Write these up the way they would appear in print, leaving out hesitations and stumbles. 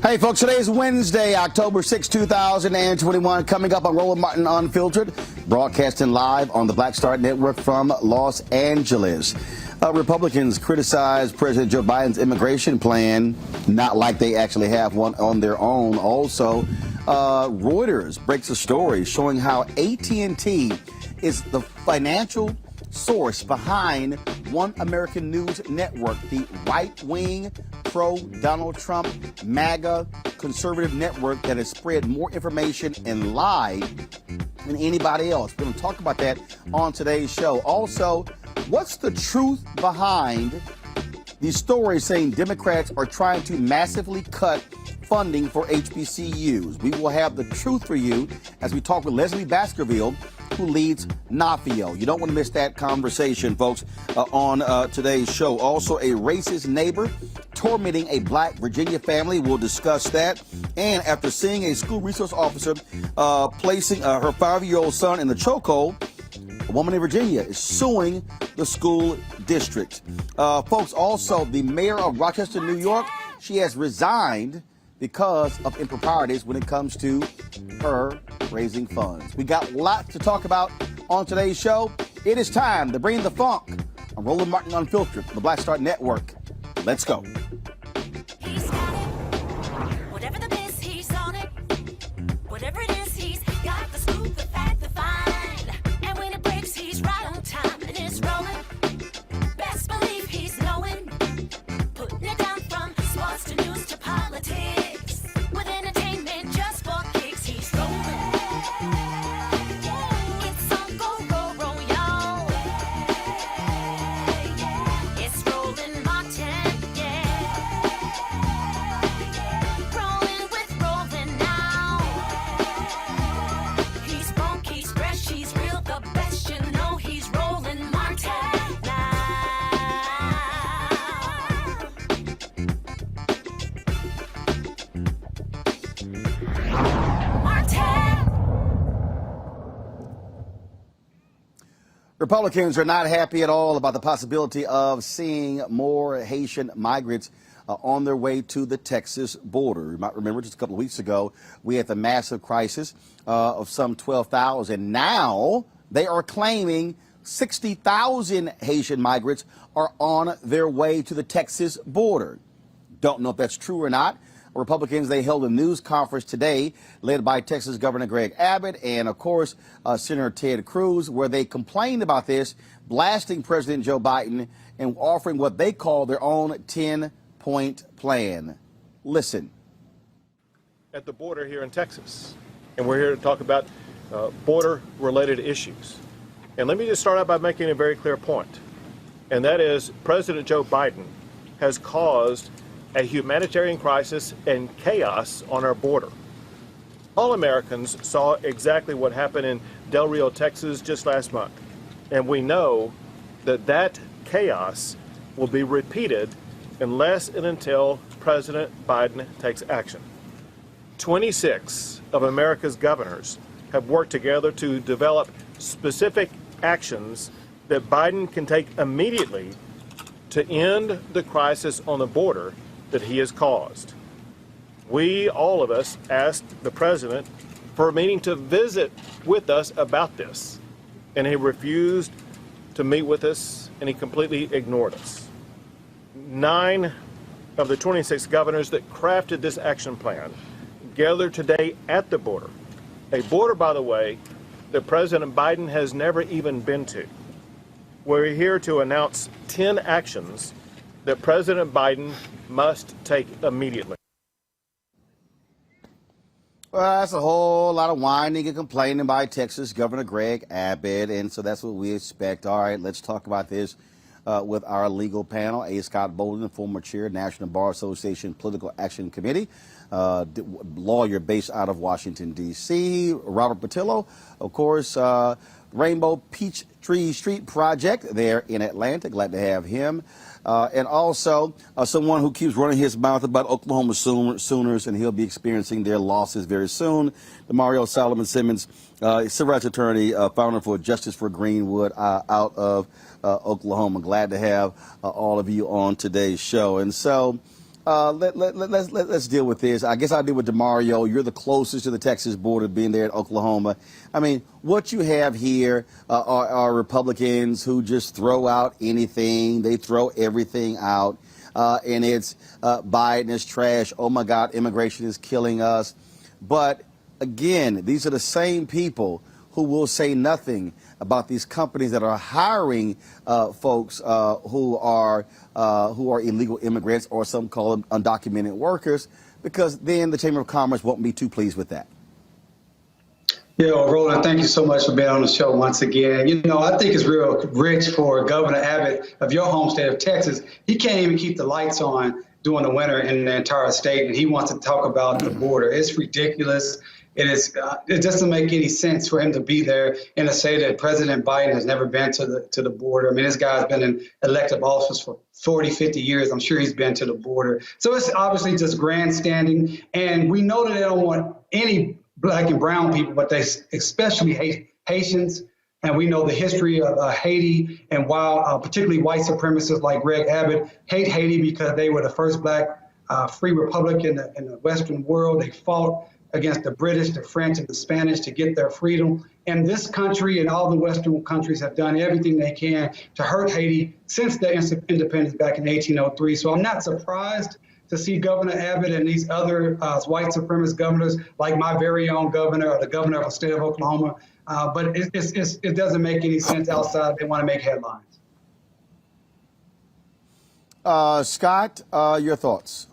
Hey, folks, today is Wednesday, October 6, 2021. Coming up on Roland Martin Unfiltered, broadcasting live on the Black Star Network from Los Angeles. Republicans criticize President Joe Biden's immigration plan, not like they actually have one on their own. Also, Reuters breaks a story showing how AT&T is the financial source behind One American News Network, the right-wing, pro-Donald Trump, MAGA, conservative network that has spread more information and lied than anybody else. We're going to talk about that on today's show. Also, what's the truth behind these stories saying Democrats are trying to massively cut funding for HBCUs? We will have the truth for you as we talk with Leslie Baskerville, who leads NAFIO. You don't want to miss that conversation, folks, on today's show. Also, a racist neighbor tormenting a black Virginia family. We'll discuss that. And after seeing a school resource officer placing her 5-year-old son in the chokehold, a woman in Virginia is suing the school district. Folks, also, the mayor of Rochester, New York, she has resigned because of improprieties when it comes to her raising funds. We got lots to talk about on today's show. It is time to bring the funk on Roland Martin Unfiltered, the Black Star Network. Let's go. He's got it. Whatever the biz, he's on it. Whatever it is, he's got the scoop, the fact, the find. And when it breaks, he's right on time and it's rolling. Best believe he's knowing. Putting it down from sports to news to politics. With entertainment just for kicks, he's rolling. It's on go, y'all. It's Roland Martin, yeah. Rolling with Roland now. He's funk, he's fresh, he's real, the best, you know he's Roland Martin now. Republicans are not happy at all about the possibility of seeing more Haitian migrants on their way to the Texas border. You might remember just a couple of weeks ago, we had the massive crisis of some 12,000. Now they are claiming 60,000 Haitian migrants are on their way to the Texas border. Don't know if that's true or not. Republicans, they held a news conference today led by Texas Governor Greg Abbott and, of course, Senator Ted Cruz, where they complained about this, blasting President Joe Biden and offering what they call their own 10-point plan. Listen. At the border here in Texas, and we're here to talk about border-related issues. And let me just start out by making a very clear point, and that is President Joe Biden has caused a humanitarian crisis and chaos on our border. All Americans saw exactly what happened in Del Rio, Texas just last month. And we know that that chaos will be repeated unless and until President Biden takes action. 26 of America's governors have worked together to develop specific actions that Biden can take immediately to end the crisis on the border that he has caused. We, all of us, asked the president for a meeting to visit with us about this, and he refused to meet with us, and he completely ignored us. 9 of the 26 governors that crafted this action plan gathered today at the border, a border, by the way, that President Biden has never even been to. We're here to announce 10 actions that President Biden must take immediately. Well, that's a whole lot of whining and complaining by Texas Governor Greg Abbott, and so that's what we expect. All right, let's talk about this with our legal panel. A. Scott Bolden, former chair, National Bar Association Political Action Committee, lawyer based out of Washington, D.C. Robert Patillo, of course, Rainbow Peach Tree Street Project there in Atlanta. Glad to have him. And also someone who keeps running his mouth about Oklahoma Sooners, and he'll be experiencing their losses very soon. Mario Solomon Simmons, civil rights attorney, founder for Justice for Greenwood out of Oklahoma. Glad to have all of you on today's show. And so let's deal with this. I guess I'll deal with DeMario. You're the closest to the Texas border, being there in Oklahoma. I mean, what you have here are Republicans who just throw out anything. They throw everything out. And it's Biden is trash. Oh, my God, immigration is killing us. But, again, these are the same people who will say nothing about these companies that are hiring folks who are illegal immigrants, or some call them undocumented workers, because then the Chamber of Commerce won't be too pleased with that. Yeah, well, Roland, thank you so much for being on the show once again. You know, I think it's real rich for Governor Abbott of your home state of Texas. He can't even keep the lights on during the winter in the entire state, and he wants to talk about the border. It's ridiculous. It doesn't make any sense for him to be there and to say that President Biden has never been to the border. I mean, this guy's been in elective office for 40, 50 years. I'm sure he's been to the border. So it's obviously just grandstanding. And we know that they don't want any black and brown people, but they especially hate Haitians. And we know the history of Haiti, and while particularly white supremacists like Greg Abbott hate Haiti because they were the first black free republic in the Western world. They fought against the British, the French, and the Spanish to get their freedom. And this country and all the Western countries have done everything they can to hurt Haiti since their independence back in 1803. So I'm not surprised to see Governor Abbott and these other white supremacist governors, like my very own governor, or the governor of the state of Oklahoma. But it doesn't make any sense outside. They want to make headlines. Scott, your thoughts?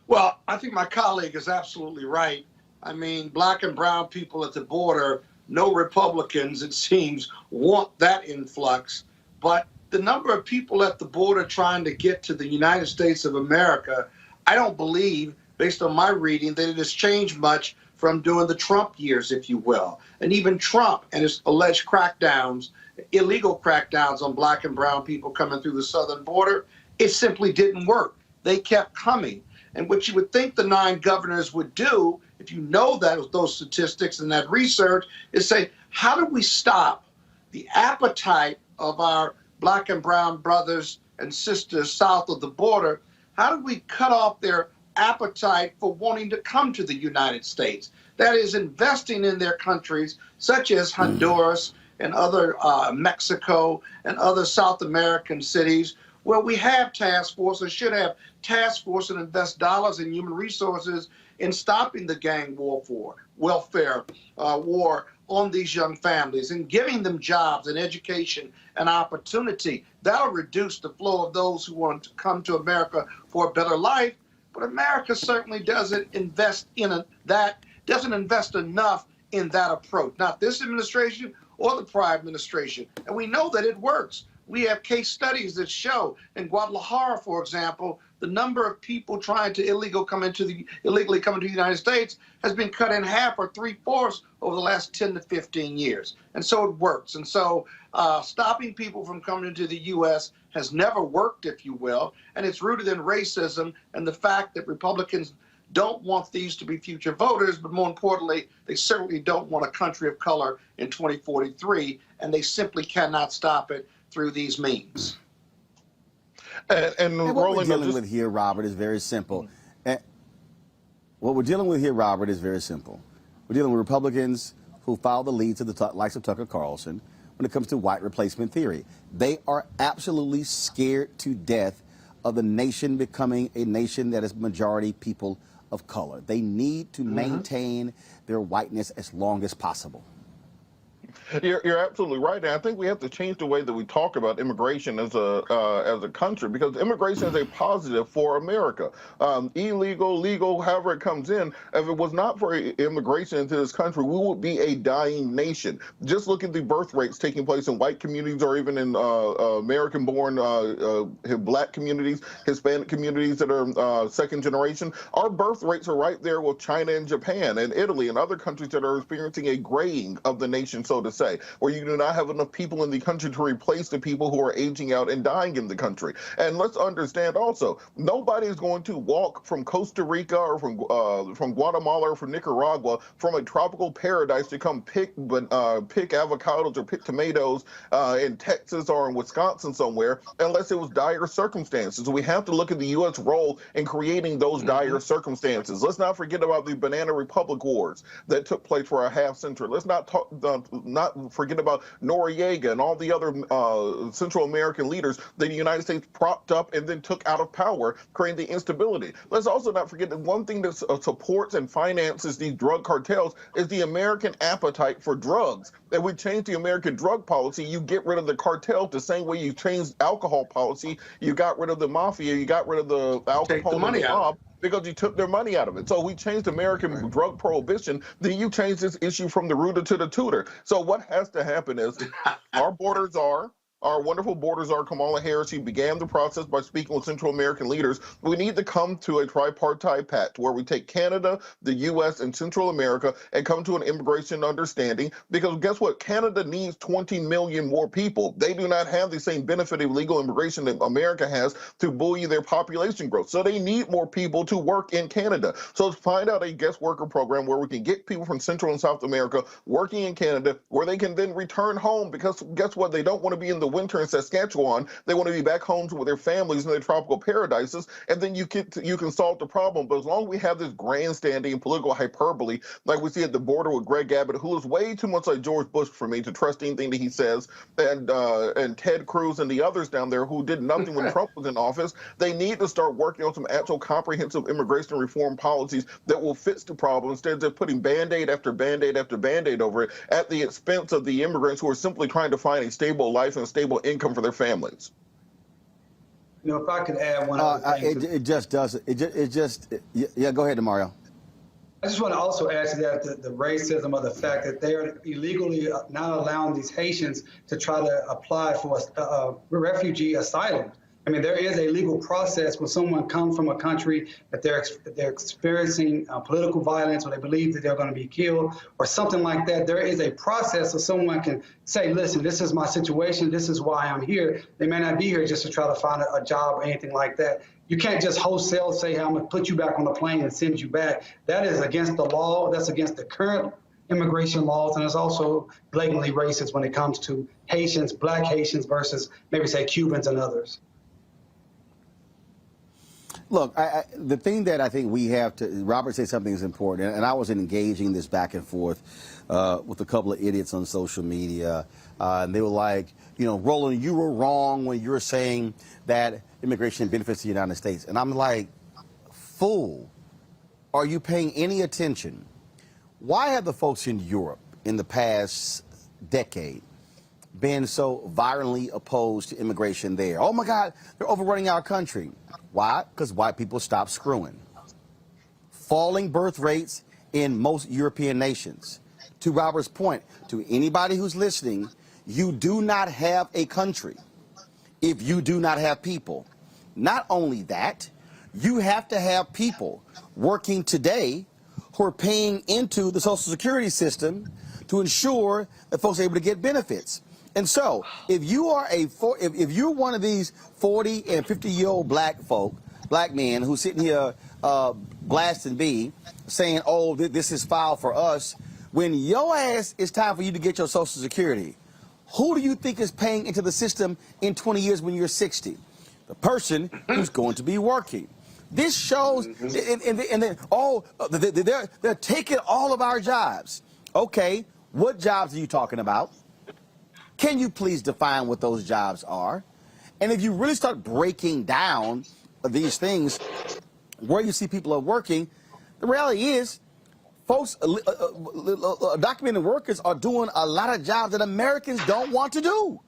Well, I think my colleague is absolutely right. I mean, black and brown people at the border, no Republicans, it seems, want that influx. But the number of people at the border trying to get to the United States of America, I don't believe, based on my reading, that it has changed much from during the Trump years, if you will. And even Trump and his alleged crackdowns, illegal crackdowns on black and brown people coming through the southern border, it simply didn't work. They kept coming. And what you would think the 9 governors would do, if you know that those statistics and that research, is say, how do we stop the appetite of our black and brown brothers and sisters south of the border? How do we cut off their appetite for wanting to come to the United States? That is, investing in their countries, such as Honduras and other Mexico and other South American cities, where we have task force, or should have task force, and invest dollars in human resources in stopping the gang welfare war on these young families, and giving them jobs and education and opportunity. That'll reduce the flow of those who want to come to America for a better life. But America certainly doesn't invest doesn't invest enough in that approach. Not this administration or the prior administration. And we know that it works. We have case studies that show in Guadalajara, for example, the number of people trying to illegally come into the United States has been cut in half or 3/4 over the last 10 to 15 years. And so it works. And so stopping people from coming into the U.S. has never worked, if you will. And it's rooted in racism and the fact that Republicans don't want these to be future voters, but more importantly, they certainly don't want a country of color in 2043, and they simply cannot stop it through these means. And what we're dealing with here, Robert, is very simple. What we're dealing with here, Robert, is very simple. We're dealing with Republicans who follow the leads of the likes of Tucker Carlson when it comes to white replacement theory. They are absolutely scared to death of the nation becoming a nation that is majority people of color. They need to maintain their whiteness as long as possible. You're absolutely right, and I think we have to change the way that we talk about immigration as a country, because immigration is a positive for America. Illegal, legal, however it comes in. If it was not for immigration into this country, we would be a dying nation. Just look at the birth rates taking place in white communities, or even in American-born black communities, Hispanic communities that are second generation. Our birth rates are right there with China and Japan and Italy and other countries that are experiencing a graying of the nation, so to say, where you do not have enough people in the country to replace the people who are aging out and dying in the country. And let's understand also, nobody is going to walk from Costa Rica or from Guatemala or from Nicaragua from a tropical paradise to come pick avocados or pick tomatoes in Texas or in Wisconsin somewhere, unless it was dire circumstances. We have to look at the U.S. role in creating those dire circumstances. Let's not forget about the Banana Republic Wars that took place for a half century. Let's not forget about Noriega and all the other Central American leaders that the United States propped up and then took out of power, creating the instability. Let's also not forget that one thing that supports and finances these drug cartels is the American appetite for drugs. If we change the American drug policy, you get rid of the cartel the same way you changed alcohol policy. You got rid of the mafia, you got rid of the alcohol, Take the money out. Because you took their money out of it. So we changed American drug prohibition, then you change this issue from the rooter to the tutor. So what has to happen is our wonderful borders are Kamala Harris. She began the process by speaking with Central American leaders. We need to come to a tripartite pact where we take Canada, the U.S., and Central America and come to an immigration understanding, because guess what? Canada needs 20 million more people. They do not have the same benefit of legal immigration that America has to buoy their population growth. So they need more people to work in Canada. So let's find out a guest worker program where we can get people from Central and South America working in Canada, where they can then return home, because guess what? They don't want to be in the winter in Saskatchewan. They want to be back home with their families in their tropical paradises, and then you can solve the problem. But as long as we have this grandstanding and political hyperbole, like we see at the border with Greg Abbott, who is way too much like George Bush for me to trust anything that he says, and Ted Cruz and the others down there who did nothing when Trump was in office, they need to start working on some actual comprehensive immigration reform policies that will fix the problem, instead of putting Band-Aid after Band-Aid after Band-Aid over it at the expense of the immigrants who are simply trying to find a stable life and a stable income for their families. You know, if I could add one other thing. It just doesn't. Yeah, go ahead, Mario. I just want to also add to that the racism of the fact that they are illegally not allowing these Haitians to try to apply for a refugee asylum. I mean, there is a legal process when someone comes from a country that they're experiencing political violence, or they believe that they're going to be killed or something like that. There is a process so someone can say, listen, this is my situation. This is why I'm here. They may not be here just to try to find a job or anything like that. You can't just wholesale say, hey, I'm going to put you back on the plane and send you back. That is against the law. That's against the current immigration laws, and it's also blatantly racist when it comes to Haitians, black Haitians versus maybe say Cubans and others. Look, the thing that I think we have to, Robert said something is important, and I was engaging this back and forth with a couple of idiots on social media, and they were like, you know, Roland, you were wrong when you were saying that immigration benefits the United States. And I'm like, fool, are you paying any attention? Why have the folks in Europe in the past decade been so violently opposed to immigration there? Oh my God, they're overrunning our country. Why? Because white people stopped screwing. Falling birth rates in most European nations. To Robert's point, to anybody who's listening, you do not have a country if you do not have people. Not only that, you have to have people working today who are paying into the Social Security system to ensure that folks are able to get benefits. And so, if you are if you're one of these 40 and 50-year-old black men who's sitting here blasting me, saying, "Oh, this is foul for us," when your ass is time for you to get your Social Security, who do you think is paying into the system in 20 years when you're 60? The person who's going to be working. This shows, and then they're taking all of our jobs. Okay, what jobs are you talking about? Can you please define what those jobs are? And if you really start breaking down these things, where you see people are working, the reality is folks, documented workers are doing a lot of jobs that Americans don't want to do.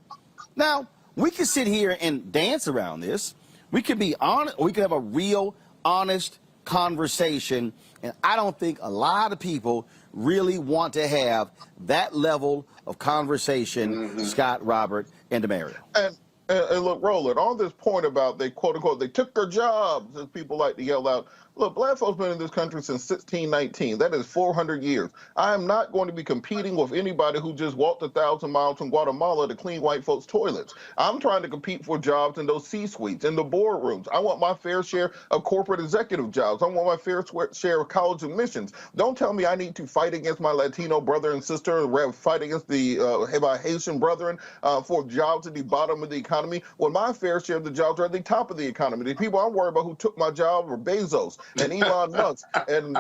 Now, we can sit here and dance around this. We could be honest. We could have a real, honest conversation. And I don't think a lot of people really want to have that level of conversation, Scott, Robert, and Demario. And look, Roland, on this point about they quote unquote they took their jobs, as people like to yell out. Look, black folks been in this country since 1619. That is 400 years. I am not going to be competing with anybody who just walked 1,000 miles from Guatemala to clean white folks' toilets. I'm trying to compete for jobs in those C-suites, in the boardrooms. I want my fair share of corporate executive jobs. I want my fair share of college admissions. Don't tell me I need to fight against my Latino brother and sister, or fight against my Haitian brethren for jobs at the bottom of the economy, when my fair share of the jobs are at the top of the economy. The people I'm worried about who took my job were Bezos and Elon Musk and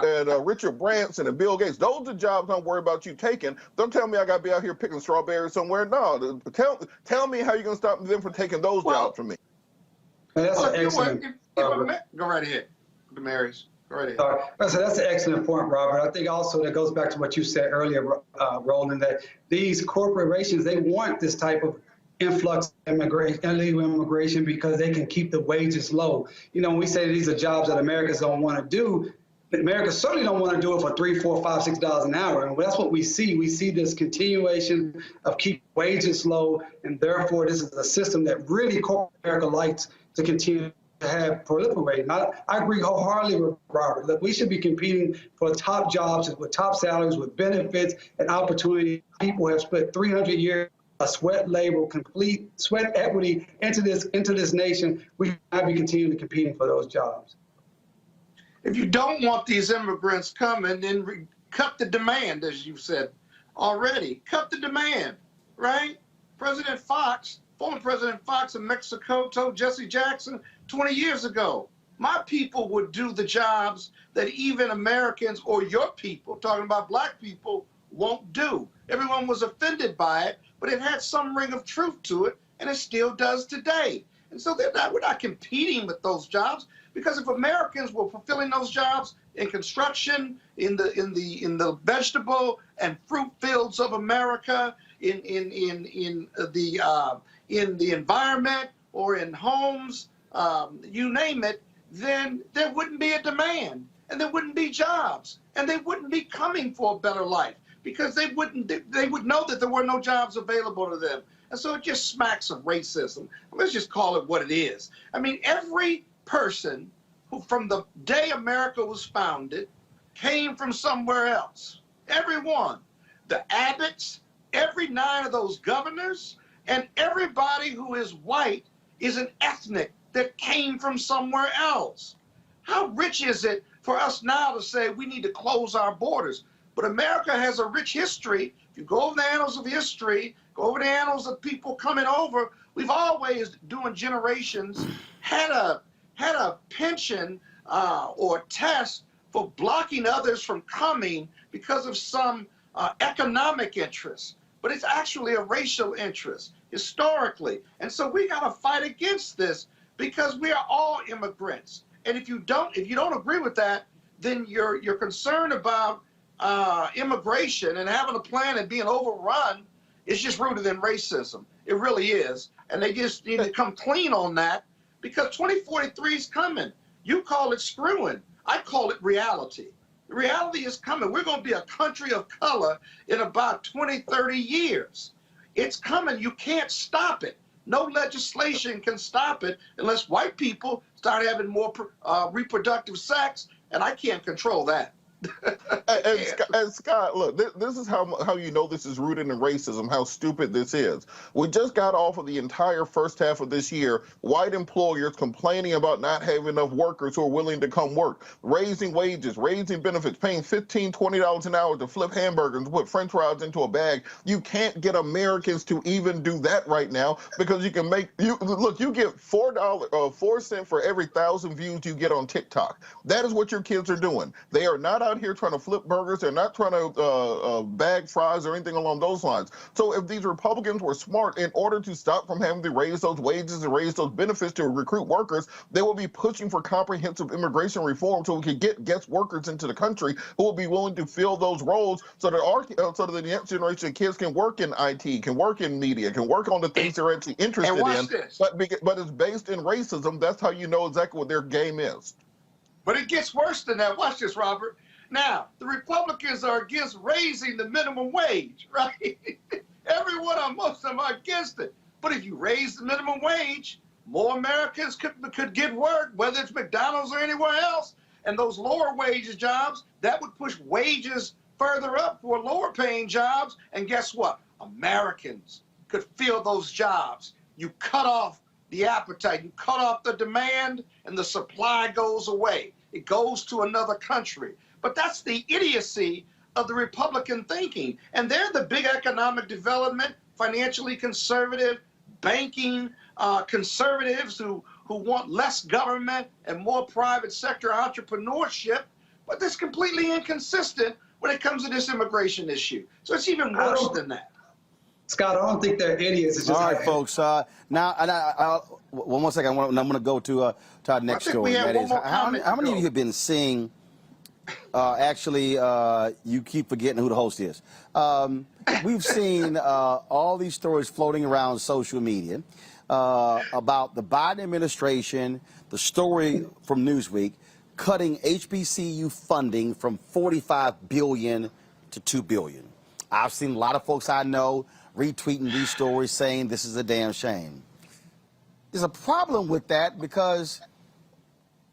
Richard Branson and Bill Gates. Those are the jobs I'm worried about you taking. Don't tell me I got to be out here picking strawberries somewhere. No, tell me how you're going to stop them from taking those jobs from me. That's an excellent. Go right ahead, Demaris. Go right ahead. So that's an excellent point, Robert. I think also that goes back to what you said earlier, Roland, that these corporations, they want this type of influx of illegal immigration because they can keep the wages low. You know, when we say these are jobs that Americans don't want to do, America certainly don't want to do it for $3, $4, $5, $6 an hour. And that's what we see. We see this continuation of keep wages low, and therefore this is a system that really corporate America likes to continue to have proliferating. I agree wholeheartedly with Robert. Look, we should be competing for top jobs with top salaries, with benefits and opportunity. People have spent 300 years sweat labor, complete sweat equity into this nation. We should be continuing to competing for those jobs. If you don't want these immigrants coming, then cut the demand, as you said already. Cut the demand, right? President Fox, former President Fox of Mexico, told Jesse Jackson 20 years ago, my people would do the jobs that even Americans or your people, talking about black people, won't do. Everyone was offended by it, but it had some ring of truth to it, and it still does today. And so we're not competing with those jobs, because if Americans were fulfilling those jobs in construction, in the vegetable and fruit fields of America, in the environment or in homes, you name it, then there wouldn't be a demand, and there wouldn't be jobs, and they wouldn't be coming for a better life, because they would know that there were no jobs available to them. And so it just smacks of racism. Let's just call it what it is. I mean, every person who from the day America was founded came from somewhere else. Everyone. The Abbotts, every 9 of those governors, and everybody who is white is an ethnic that came from somewhere else. How rich is it for us now to say we need to close our borders? But America has a rich history. If you go over the annals of history, go over the annals of people coming over, we've always, during generations, had a penchant or test for blocking others from coming because of some economic interest. But it's actually a racial interest, historically. And so we got to fight against this, because we are all immigrants. And if you don't agree with that, then you're concerned about immigration and having a plan and being overrun is just rooted in racism. It really is. And they just need to come clean on that, because 2043 is coming. You call it screwing. I call it reality. The reality is coming. We're going to be a country of color in about 20, 30 years. It's coming. You can't stop it. No legislation can stop it unless white people start having more reproductive sex, and I can't control that. And Scott, look, this is how you know this is rooted in racism, how stupid this is. We just got off of the entire first half of this year, white employers complaining about not having enough workers who are willing to come work, raising wages, raising benefits, paying $15, $20 an hour to flip hamburgers and put french fries into a bag. You can't get Americans to even do that right now, because you get $4 cents for every 1,000 views you get on TikTok. That is what your kids are doing. They are not out not here trying to flip burgers. They're not trying to bag fries or anything along those lines. So if these Republicans were smart, in order to stop from having to raise those wages and raise those benefits to recruit workers, they will be pushing for comprehensive immigration reform so we can get guest workers into the country who will be willing to fill those roles so that so that the next generation of kids can work in IT, can work in media, can work on the things they're actually interested in. This. But it's based in racism. That's how you know exactly what their game is. But it gets worse than that. Watch this, Robert. Now, the Republicans are against raising the minimum wage, right? Everyone, most of them are against it. But if you raise the minimum wage, more Americans could get work, whether it's McDonald's or anywhere else. And those lower wage jobs, that would push wages further up for lower paying jobs. And guess what? Americans could fill those jobs. You cut off the appetite, you cut off the demand, and the supply goes away. It goes to another country. But that's the idiocy of the Republican thinking. And they're the big economic development, financially conservative, banking conservatives who want less government and more private sector entrepreneurship. But that's completely inconsistent when it comes to this immigration issue. So it's even worse than that. Scott, I don't think they're idiots. It's just all right, folks. Now, one more second. I'm going to go to our next story. That is, how many of you have been seeing? Actually, you keep forgetting who the host is. We've seen all these stories floating around social media about the Biden administration. The story from Newsweek cutting HBCU funding from $45 billion to $2 billion. I've seen a lot of folks I know retweeting these stories saying this is a damn shame. There's a problem with that because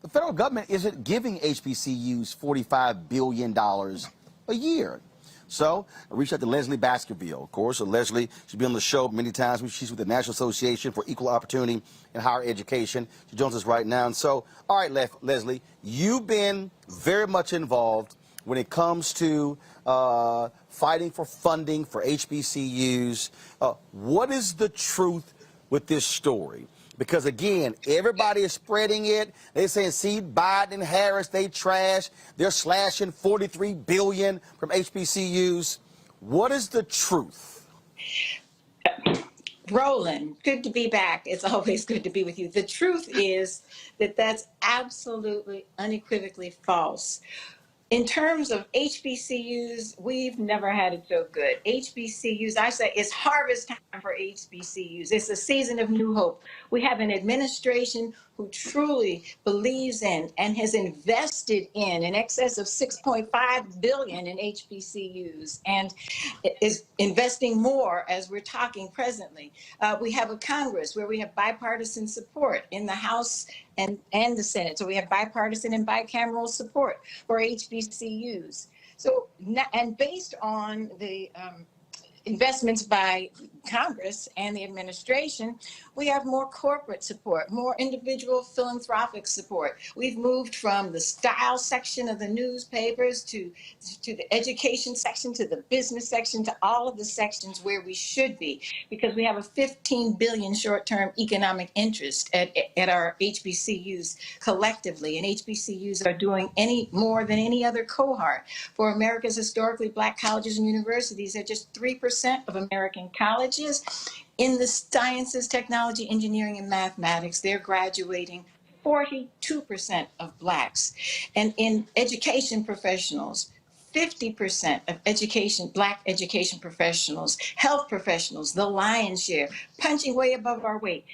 the federal government isn't giving HBCUs $45 billion a year. So I reached out to Leslie Baskerville, of course. So Leslie, she's been on the show many times. She's with the National Association for Equal Opportunity in Higher Education. She joins us right now. And so, all right, Leslie, you've been very much involved when it comes to fighting for funding for HBCUs. What is the truth with this story? Because, again, everybody is spreading it. They're saying, see, Biden and Harris, they trash. They're slashing $43 billion from HBCUs. What is the truth? Roland, good to be back. It's always good to be with you. The truth is that that's absolutely unequivocally false. In terms of HBCUs, we've never had it so good. HBCUs, I say it's harvest time for HBCUs. It's a season of new hope. We have an administration who truly believes in and has invested in excess of $6.5 billion in HBCUs and is investing more as we're talking presently. We have a Congress where we have bipartisan support in the House and the Senate. So we have bipartisan and bicameral support for HBCUs. So, and based on the investments by Congress and the administration, we have more corporate support, more individual philanthropic support. We've moved from the style section of the newspapers to the education section, to the business section, to all of the sections where we should be, because we have a $15 billion short-term economic interest at our HBCUs collectively, and HBCUs are doing more than any other cohort. For America's historically Black colleges and universities, they're just 3% of American colleges. In the sciences, technology, engineering, and mathematics, they're graduating 42% of Blacks. And in education professionals, 50% of Black education professionals, health professionals, the lion's share, punching way above our weight.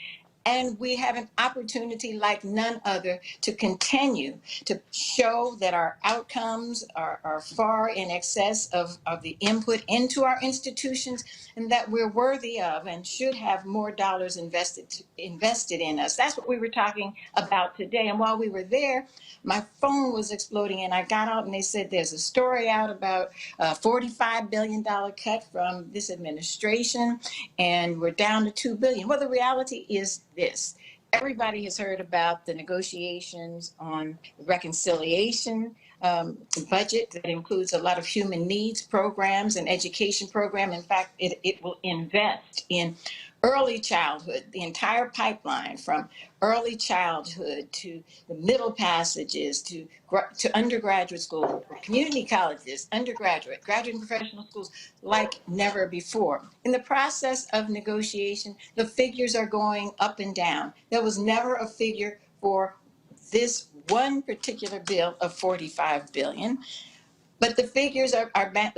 And we have an opportunity like none other to continue to show that our outcomes are far in excess of the input into our institutions, and that we're worthy of and should have more dollars invested in us. That's what we were talking about today. And while we were there, my phone was exploding, and I got out and they said there's a story out about a $45 billion cut from this administration, and we're down to $2 billion. Well, the reality is this. Everybody has heard about the negotiations on reconciliation budget that includes a lot of human needs programs and education program. In fact, it will invest in early childhood, the entire pipeline from early childhood to the middle passages to undergraduate school, community colleges, undergraduate, graduate and professional schools like never before. In the process of negotiation, the figures are going up and down. There was never a figure for this one particular bill of 45 billion. But the figures are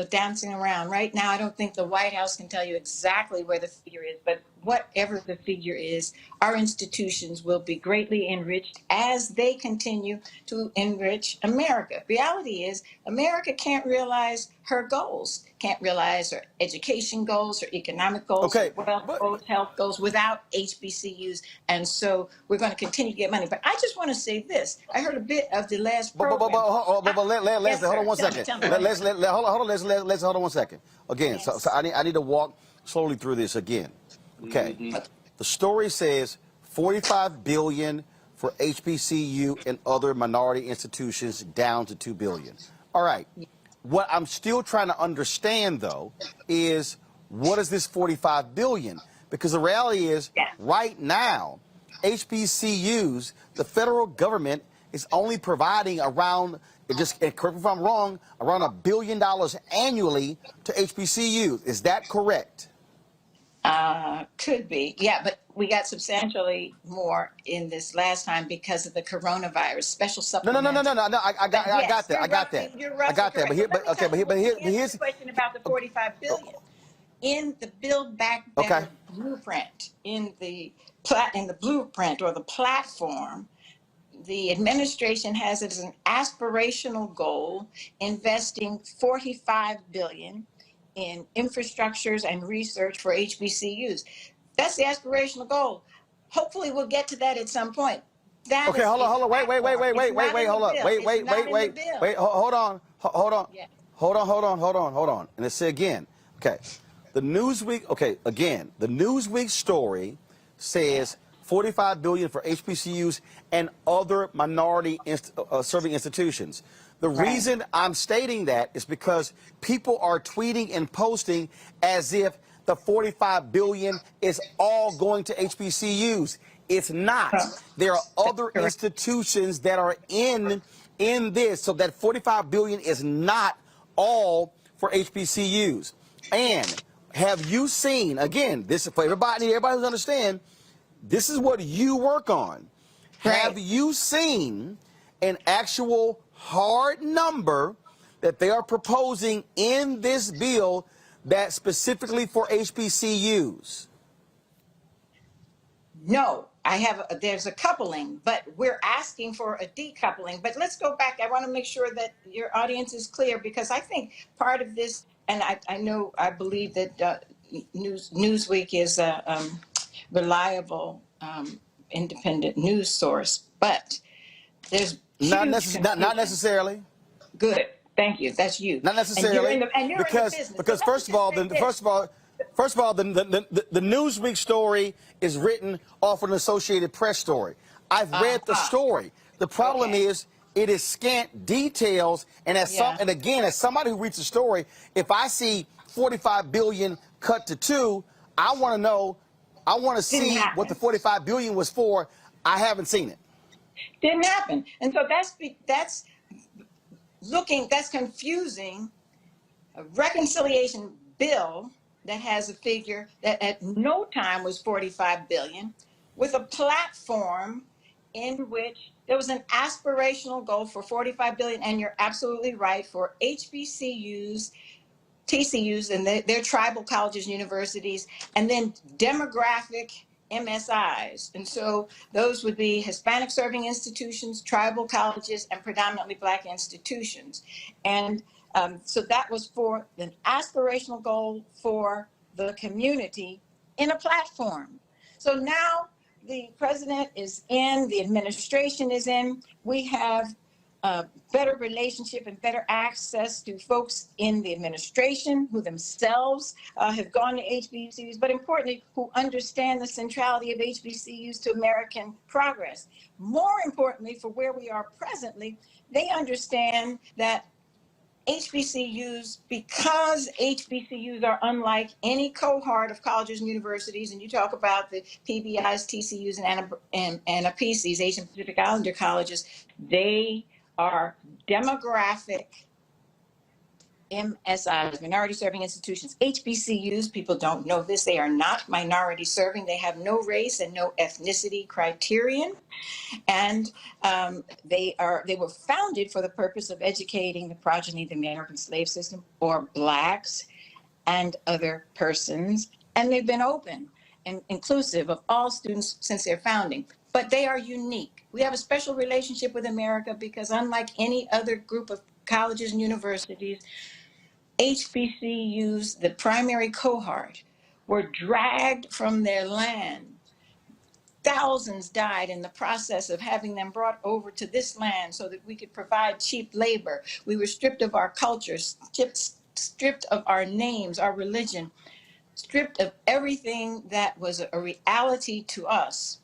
dancing around. Right now, I don't think the White House can tell you exactly where the figure is, but whatever the figure is, our institutions will be greatly enriched as they continue to enrich America. Reality is, America can't realize her goals, can't realize her education goals, her economic goals, her Okay, wealth but goals, health goals without HBCUs. And so we're going to continue to get money. But I just want to say this. I heard a bit of the last program. Leslie, Yes, hold on sir. one second. Tell me. Leslie, hold on, Leslie, hold on one second. Again, Yes. so I need to walk slowly through this again. Okay, the story says 45 billion for HBCU and other minority institutions, down to 2 billion. All right. What I'm still trying to understand, though, is what is this 45 billion? Because the reality is, Yeah. right now, HBCUs, the federal government is only providing around, just correct me if I'm wrong, around $1 billion annually to HBCUs. Is that correct? Could be. Yeah, but we got substantially more in this last time because of the coronavirus special No, no, no, no, supplement. no, no, no. I got Yes, that. I got that. you're I roughly got that. correct. But here, Let me tell you, but here, let me answer here's the question about the 45 billion. In the Build Back okay. Better blueprint, in the blueprint or the platform, the administration has it as an aspirational goal, investing 45 billion in infrastructures and research for HBCUs. That's the aspirational goal. Hopefully, we'll get to that at some point. That Okay, is hold a on, wait, platform. It's not in the hold on, bill. It's not in the bill. hold on, Yeah. hold on. And let's say again, okay, the Newsweek, okay, again, the Newsweek story says 45 billion for HBCUs and other minority serving institutions. The Right. reason I'm stating that is because people are tweeting and posting as if the 45 billion is all going to HBCUs. It's not. There are other Correct. institutions that are in this, so that 45 billion is not all for HBCUs. And have you seen, again, this is for everybody who's understand, this is what you work on. Right. Have you seen an actual hard number that they are proposing in this bill that's specifically for HBCUs? No, there's a coupling, but we're asking for a decoupling. But let's go back. I want to make sure that your audience is clear because I think part of this, and I believe that Newsweek is a reliable, independent news source, but there's Not, huge not confusion. necessarily. Good. Thank you. That's you. Not necessarily. And you're in the business. Because So let me first of all, just say this. the Newsweek story is written off an Associated Press story. I've read the story. The problem Okay. is it is scant details, and and again, as somebody who reads the story, if I see 45 billion cut to 2, I want to know. I want to see happen. what the 45 billion was for. I haven't seen it. Didn't happen. And so that's confusing a reconciliation bill that has a figure that at no time was 45 billion with a platform in which there was an aspirational goal for 45 billion. And you're absolutely right, for HBCUs, TCUs, and their tribal colleges, universities, and then demographic MSIs. And so those would be Hispanic serving institutions, tribal colleges, and predominantly Black institutions. And so that was for an aspirational goal for the community in a platform. So now the president is in, the administration is in, we have better relationship and better access to folks in the administration who themselves have gone to HBCUs, but importantly, who understand the centrality of HBCUs to American progress. More importantly, for where we are presently, they understand that HBCUs, because HBCUs are unlike any cohort of colleges and universities, and you talk about the PBIs, TCUs, and APCs, Asian Pacific Islander colleges, they are demographic MSIs, minority serving institutions. HBCUs, people don't know this, they are not minority serving. They have no race and no ethnicity criterion. And they were founded for the purpose of educating the progeny of the American slave system, or Blacks and other persons. And they've been open and inclusive of all students since their founding. But they are unique. We have a special relationship with America because, unlike any other group of colleges and universities, HBCUs, the primary cohort, were dragged from their land. Thousands died in the process of having them brought over to this land so that we could provide cheap labor. We were stripped of our culture, stripped of our names, our religion, stripped of everything that was a reality to us.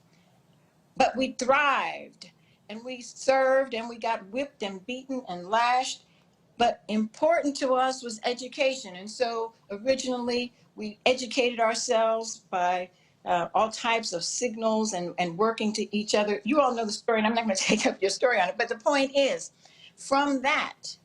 But we thrived, and we served, and we got whipped and beaten and lashed. But important to us was education. And so originally we educated ourselves by all types of signals and working to each other. You all know the story, and I'm not going to take up your story on it. But the point is, from that,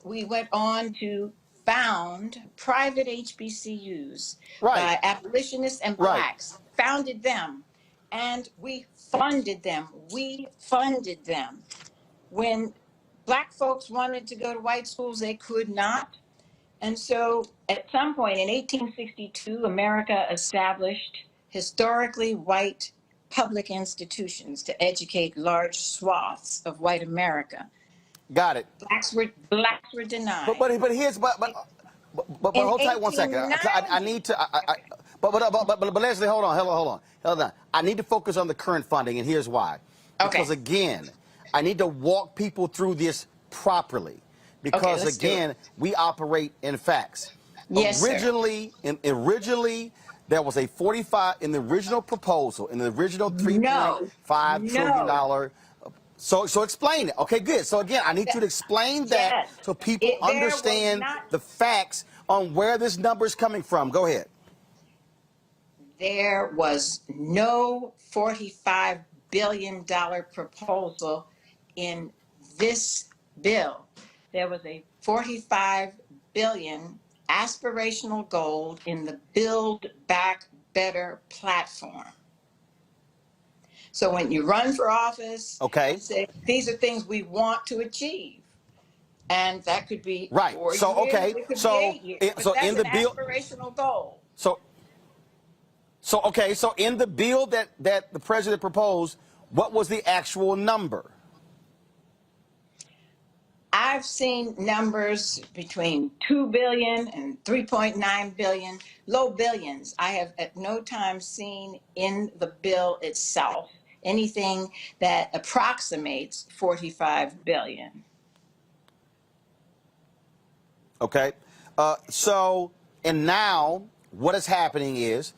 we went on to found private HBCUs by abolitionists and Blacks, founded them, and we funded them. We funded them. When Black folks wanted to go to white schools, they could not. And so at some point in 1862, America established historically white public institutions to educate large swaths of white America. Got it. Blacks were denied. But hold tight 1 second. I need to. But Leslie, hold on. I need to focus on the current funding, and here's why. Because again, I need to walk people through this properly. Because again, we operate in facts. Yes, originally, there was a 45 in the original proposal, in the original $3.5 trillion. So explain it. Okay, good. So again, I need you to explain that so people understand the facts on where this number is coming from. Go ahead. There was no $45 billion proposal in this bill. There was a $45 billion aspirational goal in the Build Back Better platform. So when you run for office, you say, these are things we want to achieve. And that could be 4 years, it could be 8 years. But that's an aspirational goal. So in the bill that the president proposed, what was the actual number? I've seen numbers between 2 billion and 3.9 billion, low billions. I have at no time seen in the bill itself anything that approximates 45 billion. Okay. And now what is happening is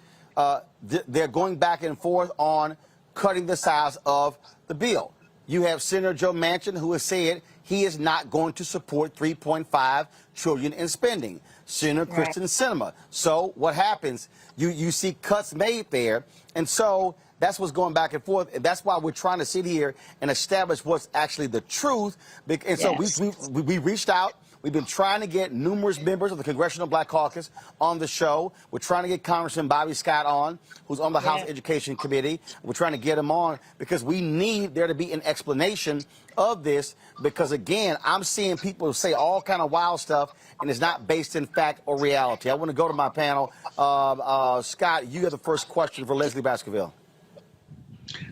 they're going back and forth on cutting the size of the bill. You have Senator Joe Manchin, who has said he is not going to support $3.5 trillion in spending. Senator Kristen Sinema. So what happens? You see cuts made there, and so that's what's going back and forth. And that's why we're trying to sit here and establish what's actually the truth. And so we reached out. We've been trying to get numerous members of the Congressional Black Caucus on the show. We're trying to get Congressman Bobby Scott on, who's on the House Education Committee. We're trying to get him on because we need there to be an explanation of this because, again, I'm seeing people say all kind of wild stuff, and it's not based in fact or reality. I want to go to my panel. Scott, you have the first question for Leslie Baskerville.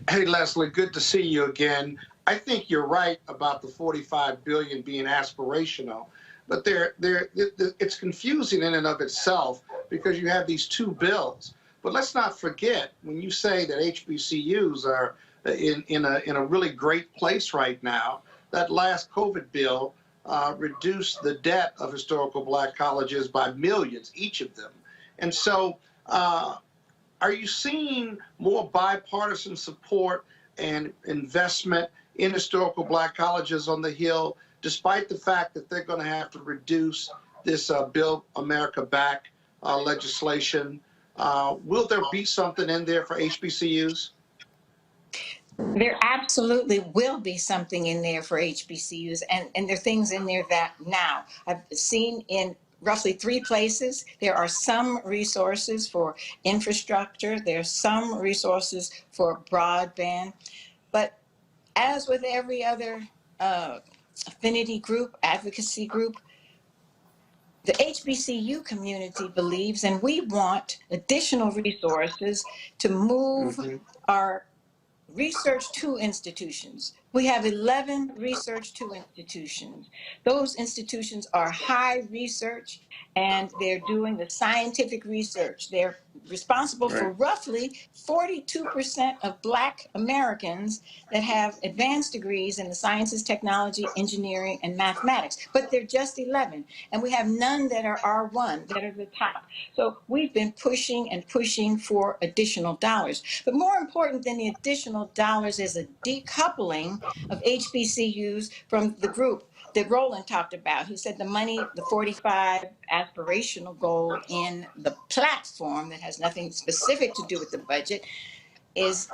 Hey, Leslie, good to see you again. I think you're right about the $45 billion being aspirational, but it's confusing in and of itself because you have these two bills. But let's not forget, when you say that HBCUs are in a really great place right now, that last COVID bill reduced the debt of historical Black colleges by millions, each of them. And so are you seeing more bipartisan support and investment in historical Black colleges on the Hill despite the fact that they're going to have to reduce this Build America Back legislation. Will there be something in there for HBCUs? There absolutely will be something in there for HBCUs, and there are things in there that now I've seen in roughly 3 places. There are some resources for infrastructure, there's some resources for broadband, but as with every other affinity group, advocacy group, the HBCU community believes, and we want additional resources to move our research to institutions. We have 11 research to institutions. Those institutions are high research, and they're doing the scientific research. They're responsible for roughly 42% of Black Americans that have advanced degrees in the sciences, technology, engineering, and mathematics. But they're just 11, and we have none that are R1, that are the top. So we've been pushing and pushing for additional dollars. But more important than the additional dollars is a decoupling of HBCUs from the group that Roland talked about. He said the money, the 45 aspirational goal in the platform that has nothing specific to do with the budget is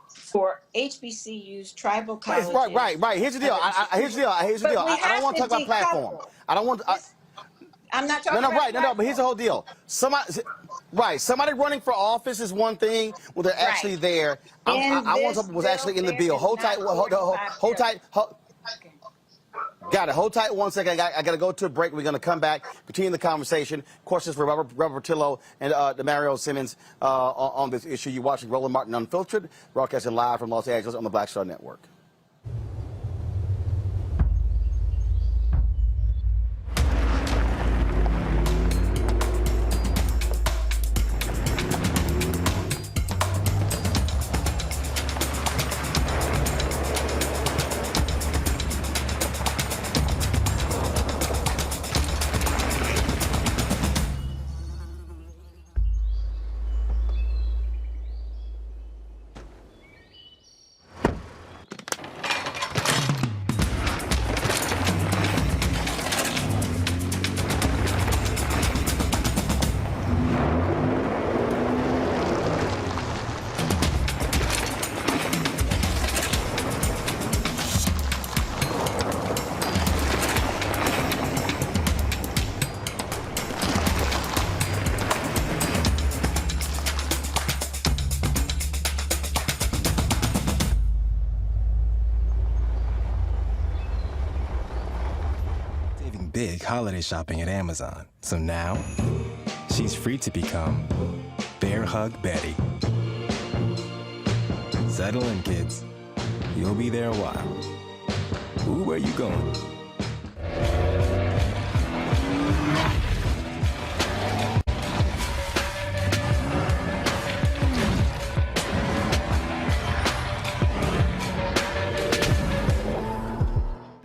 for HBCUs, tribal colleges. Right. Here's the deal. Here's the deal. I don't want to talk about platform. I don't want. I'm not talking about No, but here's the whole deal. Somebody running for office is one thing. Well, they're actually there. I want something was actually in the bill. Hold tight. Hold tight. Got it. Hold tight 1 second. I got to go to a break. We're going to come back, continue the conversation. Questions for Robert Portillo and Demario Simmons on this issue. You're watching Roland Martin Unfiltered, broadcasting live from Los Angeles on the Black Star Network. Big holiday shopping at Amazon. So now, she's free to become Bear Hug Betty. Settle in, kids. You'll be there a while. Ooh, where you going?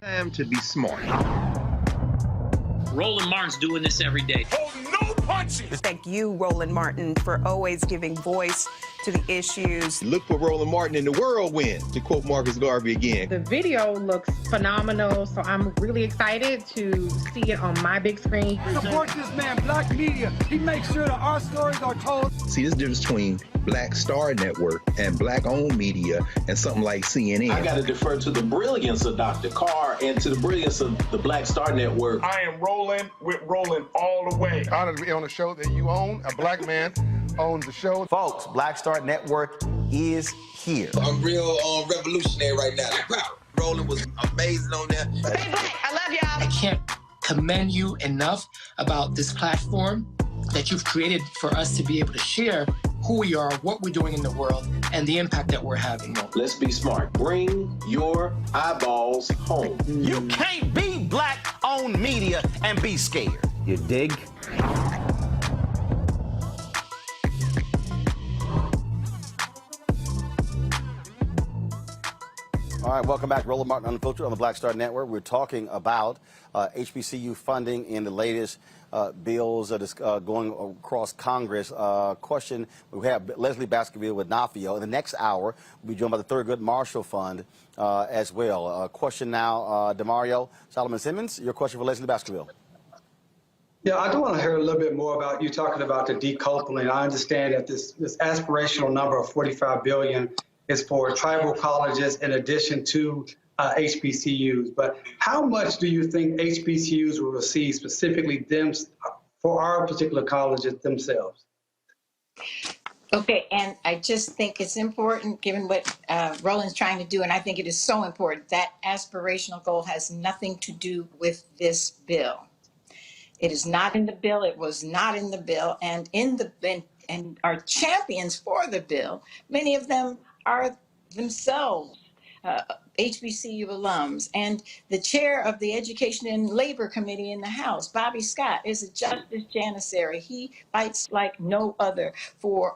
Time to be smart. Roland Martin's doing this every day. Oh, no punches! Thank you, Roland Martin, for always giving voice to the issues. Look for Roland Martin in the whirlwind, to quote Marcus Garvey again. The video looks phenomenal, so I'm really excited to see it on my big screen. Support this man, Black Media. He makes sure that our stories are told. See, there's a difference between Black Star Network and Black-owned media and something like CNN. I got to defer to the brilliance of Dr. Carr and to the brilliance of the Black Star Network. I am rolling with Roland all the way. Honored to be on a show that you own. A Black man owns the show. Folks, Black Star Network is here. I'm real revolutionary right now. Roland was amazing on there. Stay Black. I love y'all. I can't commend you enough about this platform that you've created for us to be able to share who we are, what we're doing in the world, and the impact that we're having. Let's be smart. Bring your eyeballs home. You can't be Black-owned media and be scared. You dig? All All right, welcome back. Roland Martin Unfiltered on the Black Star Network. We're talking about HBCU funding in the latest bills that is going across Congress. Question, we have Leslie Baskerville with NAFIO. In the next hour, we'll be joined by the Thurgood Marshall Fund as well. Question now, Demario Solomon Simmons, your question for Leslie Baskerville. Yeah, I do want to hear a little bit more about you talking about the decoupling. I understand that this aspirational number of $45 billion is for tribal colleges in addition to HBCUs. But how much do you think HBCUs will receive, specifically Dems, for our particular colleges themselves? Okay, and I just think it's important, given what Roland's trying to do, and I think it is so important, that aspirational goal has nothing to do with this bill. It is not in the bill. It was not in the bill. And and our champions for the bill, many of them are themselves HBCU alums. And the chair of the Education and Labor Committee in the House, Bobby Scott, is a justice janissary. He fights like no other for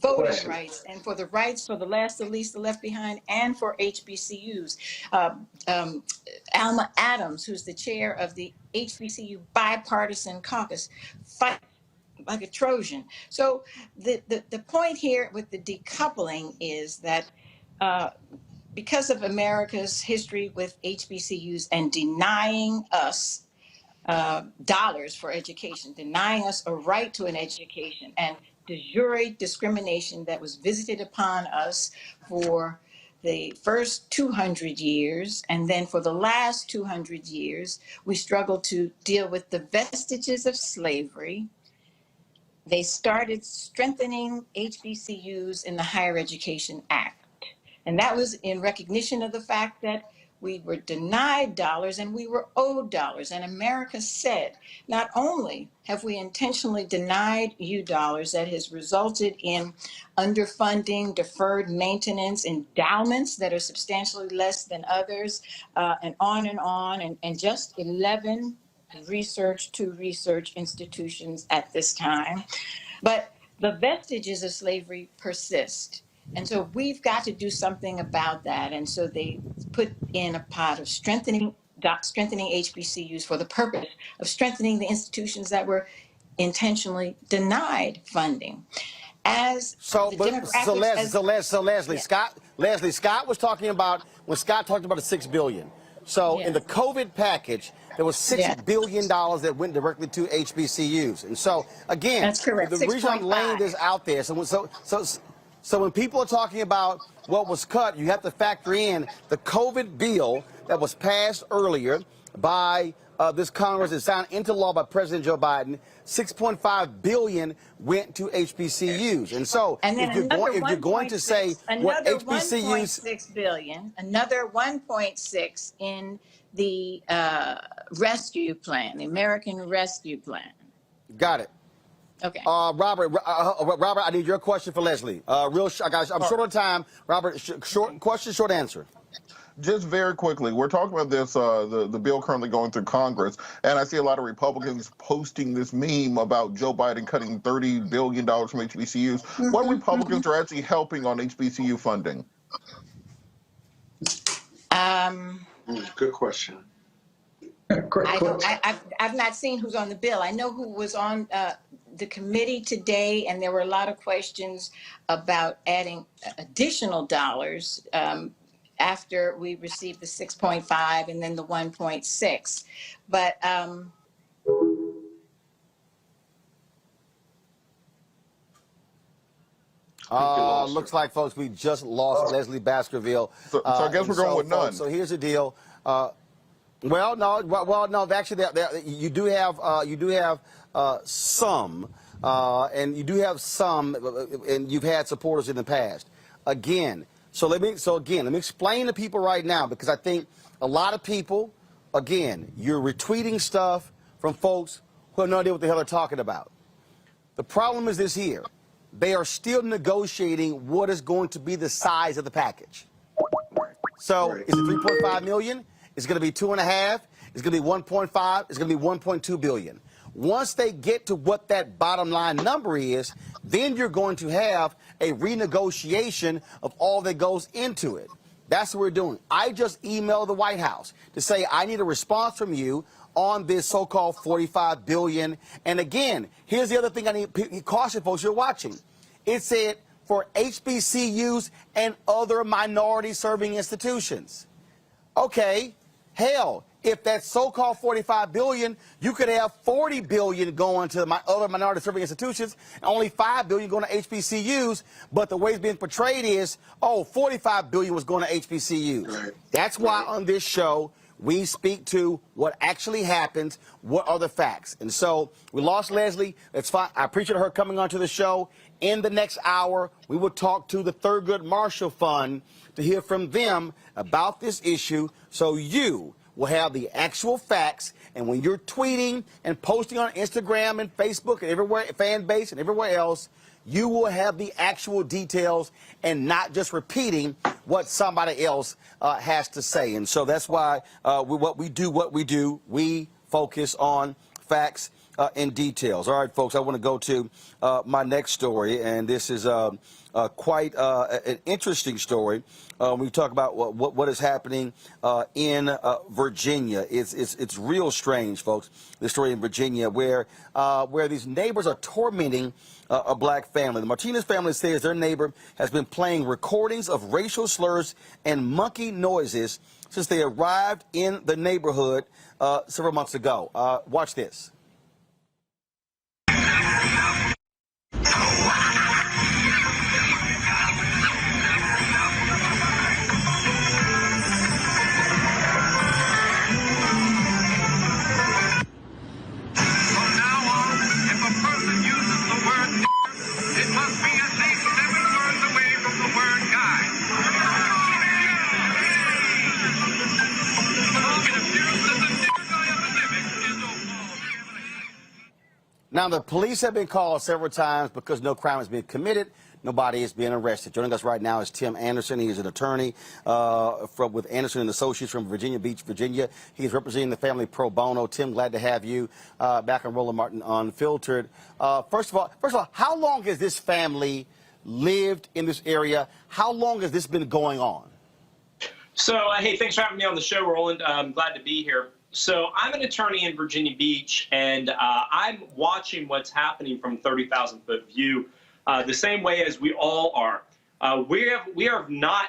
voting rights and for the rights for the last, the least, the left behind, and for HBCUs. Alma Adams, who's the chair of the HBCU Bipartisan Caucus, fights like a Trojan. So the point here with the decoupling is that because of America's history with HBCUs and denying us dollars for education, denying us a right to an education, and de jure discrimination that was visited upon us for the first 200 years, and then for the last 200 years, we struggled to deal with the vestiges of slavery. They started strengthening HBCUs in the Higher Education Act. And that was in recognition of the fact that we were denied dollars and we were owed dollars. And America said, not only have we intentionally denied you dollars that has resulted in underfunding, deferred maintenance, endowments that are substantially less than others, and on, and just 11 research institutions at this time. But the vestiges of slavery persist. And so we've got to do something about that. And so they put in a pot of strengthening HBCUs for the purpose of strengthening the institutions that were intentionally denied funding. Leslie, Scott was talking about, when Scott talked about the $6 billion. So in the COVID package, there was $6 billion that went directly to HBCUs. And so, again, that's correct. The reason I'm laying this out there, so when people are talking about what was cut, you have to factor in the COVID bill that was passed earlier by this Congress and signed into law by President Joe Biden. $6.5 billion went to HBCUs. And so if you're going to say what HBCUs... $1.6 billion, another 1.6 in the rescue plan, the American Rescue Plan. Got it. Okay. Robert, I need your question for Leslie. I'm short on time. Robert, short question, short answer. Just very quickly, we're talking about this, the bill currently going through Congress, and I see a lot of Republicans posting this meme about Joe Biden cutting $30 billion from HBCUs. What Republicans are actually helping on HBCU funding? Good question. I've not seen who's on the bill. I know who was on the committee today, and there were a lot of questions about adding additional dollars after we received the 6.5 and then the 1.6. But looks like, folks, we just lost Leslie Baskerville. So I guess we're going with none. So here's the deal. No. Actually, you do have some, and you do have some, and you've had supporters in the past. Again, let me explain to people right now, because I think a lot of people, again, you're retweeting stuff from folks who have no idea what the hell they're talking about. The problem is this here: they are still negotiating what is going to be the size of the package. So is it 3.5 million? It's going to be 2.5. It's going to be 1.5. It's going to be 1.2 billion. Once they get to what that bottom line number is, then you're going to have a renegotiation of all that goes into it. That's what we're doing. I just emailed the White House to say I need a response from you on this so-called $45 billion. And again, here's the other thing I need caution folks you're watching. It said for HBCUs and other minority-serving institutions. Okay, hell, if that so-called $45 billion, you could have $40 billion going to other minority-serving institutions, and only $5 billion going to HBCUs. But the way it's being portrayed is, oh, $45 billion was going to HBCUs. Right. That's why on this show we speak to what actually happens, what are the facts. And so we lost Leslie. It's fine. I appreciate her coming onto the show. In the next hour, we will talk to the Thurgood Marshall Fund to hear from them about this issue, so you will have the actual facts. And when you're tweeting and posting on Instagram and Facebook and everywhere, fan base and everywhere else, you will have the actual details and not just repeating what somebody else has to say. And so that's why what we do, we focus on facts and details. All right, folks, I want to go to my next story, and this is quite an interesting story. We talk about what is happening in Virginia. It's real strange, folks. This story in Virginia, where these neighbors are tormenting a black family. The Martinez family says their neighbor has been playing recordings of racial slurs and monkey noises since they arrived in the neighborhood several months ago. Watch this. Now, the police have been called several times because no crime has been committed. Nobody is being arrested. Joining us right now is Tim Anderson. He is an attorney with Anderson and Associates from Virginia Beach, Virginia. He's representing the family pro bono. Tim, glad to have you back on Roland Martin Unfiltered. First of all, how long has this family lived in this area? How long has this been going on? So, hey, thanks for having me on the show, Roland. I'm glad to be here. So I'm an attorney in Virginia Beach, and I'm watching what's happening from 30,000-foot view the same way as we all are. We have not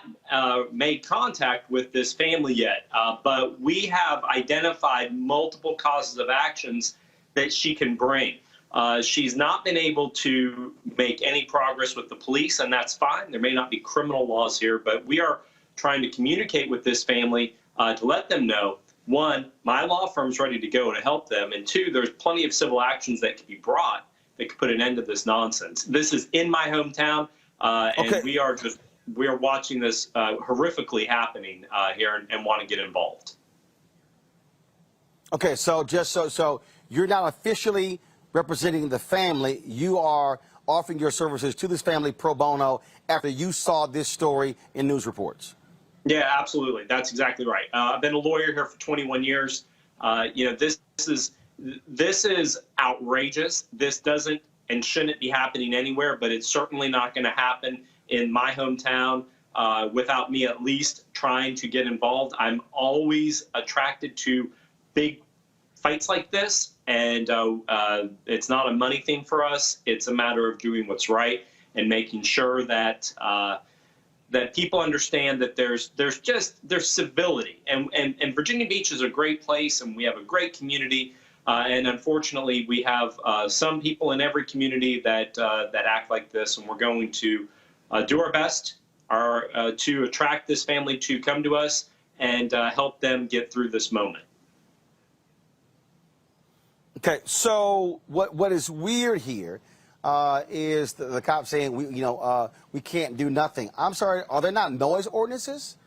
made contact with this family yet, but we have identified multiple causes of actions that she can bring. She's not been able to make any progress with the police, and that's fine. There may not be criminal laws here, but we are trying to communicate with this family to let them know, one, my law firm's ready to go to help them, and two, there's plenty of civil actions that can be brought that could put an end to this nonsense. This is in my hometown, and we are watching this horrifically happening here and want to get involved. Okay, so just so you're not officially representing the family, you are offering your services to this family pro bono after you saw this story in news reports. Yeah, absolutely. That's exactly right. I've been a lawyer here for 21 years. This is outrageous. This doesn't and shouldn't be happening anywhere, but it's certainly not going to happen in my hometown without me at least trying to get involved. I'm always attracted to big fights like this, and it's not a money thing for us. It's a matter of doing what's right and making sure that that people understand that there's civility, and Virginia Beach is a great place, and we have a great community, and unfortunately we have some people in every community that act like this, and we're going to do our best to attract this family to come to us and help them get through this moment. Okay, so what is weird here is the cops saying we can't do nothing. I'm sorry, are there not noise ordinances?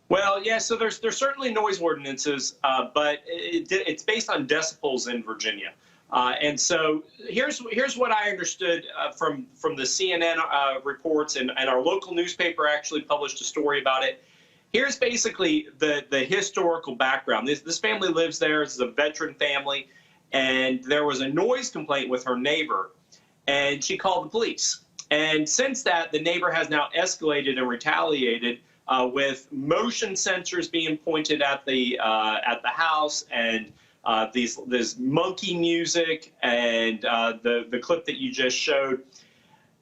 Well, yeah, so there's certainly noise ordinances, but it's based on decibels in Virginia. And so here's what I understood from the CNN reports, and our local newspaper actually published a story about it. Here's basically the historical background. This family lives there. This is a veteran family. And there was a noise complaint with her neighbor, and she called the police. And since that, the neighbor has now escalated and retaliated with motion sensors being pointed at the house, and this monkey music, and the clip that you just showed.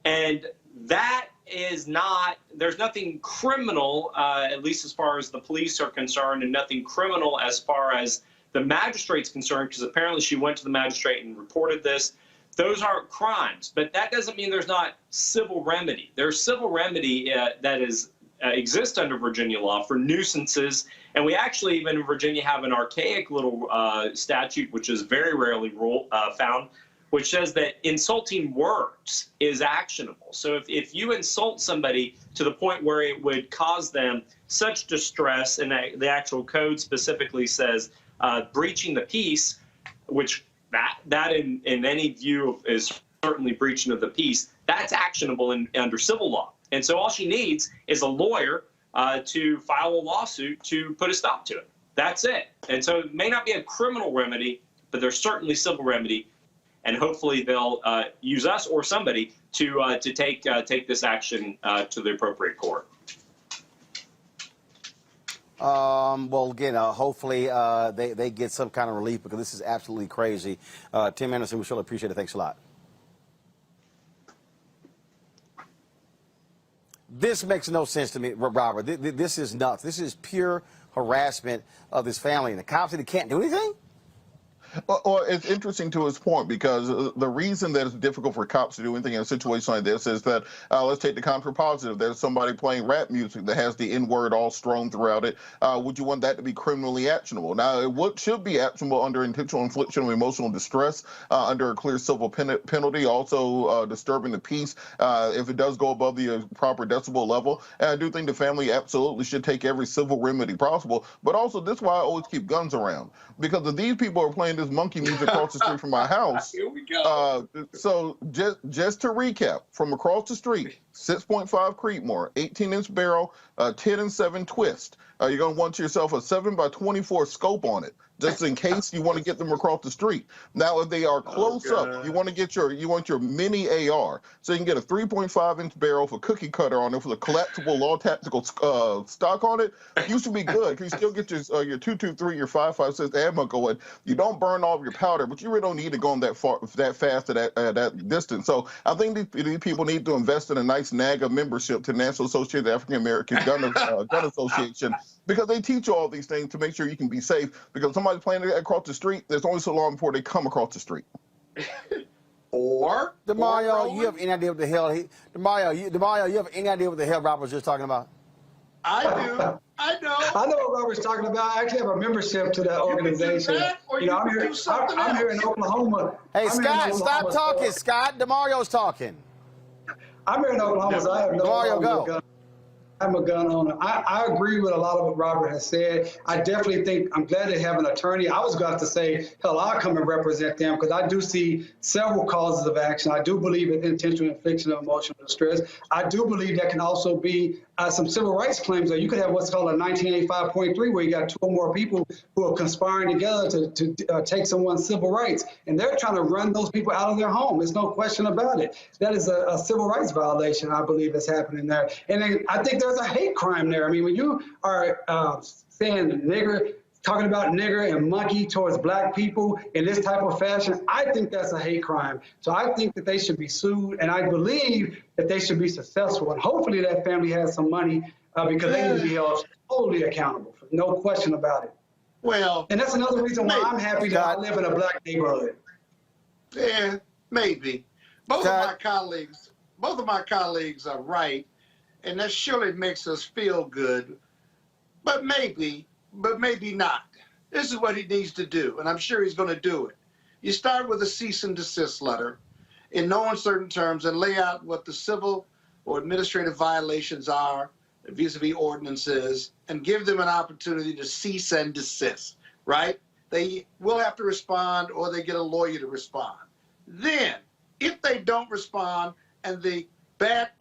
And that is not, there's nothing criminal, at least as far as the police are concerned, and nothing criminal as far as the magistrate's concerned, because apparently she went to the magistrate and reported this. Those aren't crimes, but that doesn't mean there's not civil remedy. There's civil remedy that is exists under Virginia law for nuisances, and we actually even in Virginia have an archaic little statute, which is very rarely found, which says that insulting words is actionable. So if you insult somebody to the point where it would cause them such distress, and the actual code specifically says breaching the peace, which that in any view is certainly breaching of the peace, that's actionable under civil law. And so all she needs is a lawyer to file a lawsuit to put a stop to it. That's it. And so it may not be a criminal remedy, but there's certainly civil remedy. And hopefully they'll use us or somebody to take this action to the appropriate court. Well, again, hopefully they get some kind of relief, because this is absolutely crazy. Tim Anderson, we surely appreciate it. Thanks a lot. This makes no sense to me, Robert. This is nuts. This is pure harassment of this family, and the cops can't do anything? Well, it's interesting to his point, because the reason that it's difficult for cops to do anything in a situation like this is that, let's take the counter positive. There's somebody playing rap music that has the N-word all strewn throughout it. Would you want that to be criminally actionable? Now, it should be actionable under intentional infliction of emotional distress, under a clear civil penalty, also disturbing the peace if it does go above the proper decibel level. And I do think the family absolutely should take every civil remedy possible. But also, this is why I always keep guns around, because if these people are playing this monkey music across the street from my house. Here we go. So just to recap, from across the street, 6.5 Creedmoor, 18-inch barrel, 10-7 twist. You're going to want yourself a 7x24 scope on it, just in case you want to get them across the street. Now, if they are close up, you want your mini AR, so you can get a 3.5-inch barrel for cookie cutter on it with a collapsible all tactical stock on it. You should be good. You still get your 223, your 5.56 ammo going. You don't burn all of your powder, but you really don't need to go on that fast at that distance. So I think these people need to invest in a nice NAGA membership to National Association of African American Gun Association, because they teach you all these things to make sure you can be safe. Because somebody's playing across the street, there's only so long before they come across the street. DeMario, you have any idea what the hell DeMario, you have any idea what the hell Robert was just talking about? I do. I know. I know what Robert's talking about. I actually have a membership to that organization. I'm here in Oklahoma. Hey, Scott, stop talking, Scott. DeMario's talking. I'm here in Oklahoma, so I have no DeMario, go. I'm a gun owner. I agree with a lot of what Robert has said. I definitely think I'm glad they have an attorney. I was going to say, hell, I'll come and represent them, because I do see several causes of action. I do believe in intentional infliction of emotional distress. I do believe there can also be some civil rights claims. That you could have what's called a 1985.3, where you got two or more people who are conspiring together to take someone's civil rights, and they're trying to run those people out of their home. There's no question about it. That is a civil rights violation, I believe, is happening there. And then I think there's a hate crime there. I mean, when you are saying nigger, talking about nigger and monkey towards black people in this type of fashion, I think that's a hate crime. So I think that they should be sued, and I believe that they should be successful. And hopefully that family has some money, because they need to be held totally accountable, no question about it. Well, and that's another reason why I'm happy that I live in a black neighborhood. Yeah, maybe. Both of my colleagues are right, and that surely makes us feel good. But maybe not. This is what he needs to do, and I'm sure he's going to do it. You start with a cease and desist letter in no uncertain terms and lay out what the civil or administrative violations are vis-a-vis ordinances, and give them an opportunity to cease and desist, right? They will have to respond, or they get a lawyer to respond. Then, if they don't respond and the bad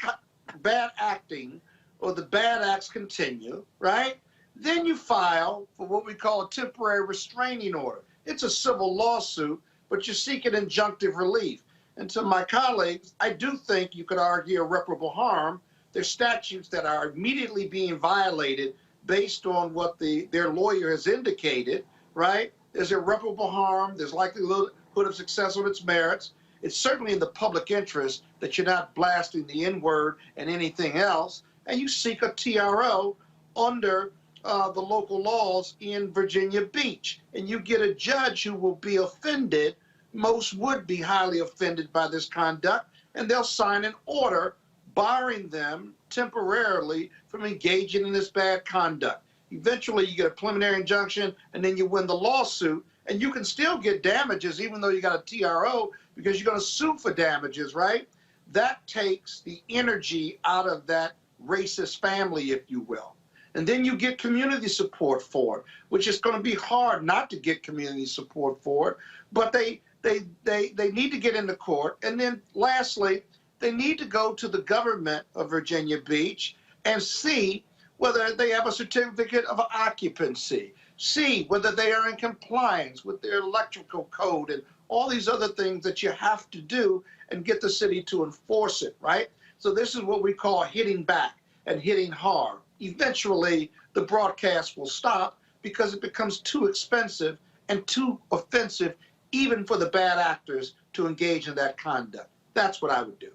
acting or the bad acts continue, right? Then you file for what we call a temporary restraining order. It's a civil lawsuit, but you seek an injunctive relief. And to my colleagues, I do think you could argue irreparable harm There's statutes that are immediately being violated based on what their lawyer has indicated, right? There's irreparable harm. There's likelihood of success on its merits. It's certainly in the public interest that you're not blasting the N-word and anything else. And you seek a TRO under the local laws in Virginia Beach. And you get a judge who will be offended. Most would be highly offended by this conduct, and they'll sign an order barring them temporarily from engaging in this bad conduct. Eventually, you get a preliminary injunction, and then you win the lawsuit, and you can still get damages even though you got a TRO because you're going to sue for damages, right? That takes the energy out of that racist family, if you will. And then you get community support for it, which is going to be hard not to get community support for it, but they need to get into court. And then lastly, they need to go to the government of Virginia Beach and see whether they have a certificate of occupancy, see whether they are in compliance with their electrical code and all these other things that you have to do and get the city to enforce it, right? So this is what we call hitting back and hitting hard. Eventually, the broadcast will stop because it becomes too expensive and too offensive even for the bad actors to engage in that conduct. That's what I would do.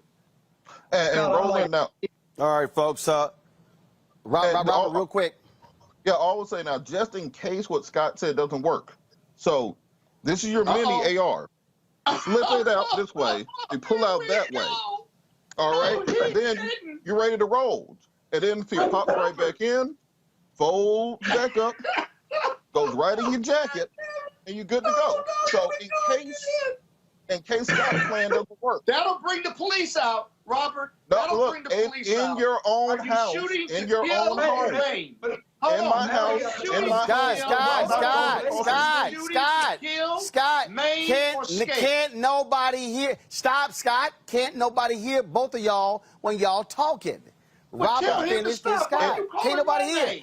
And Roland, now. All right, folks. Robert, real quick. Yeah, I would say now, just in case what Scott said doesn't work. So this is your mini AR. Flip it out this way. You pull out that way. All right? And then you're ready to roll. And then if you pop right back in, fold back up, goes right in your jacket, and you're good to go. So in case Scott's plan doesn't work. That'll bring the police out, Robert. That'll bring the police out. In your own house. In your own home. In my house. In my Scott, can't nobody hear? Stop, Scott. Can't nobody hear both of y'all when y'all talking? Robert finished and Scott. Can't nobody hear?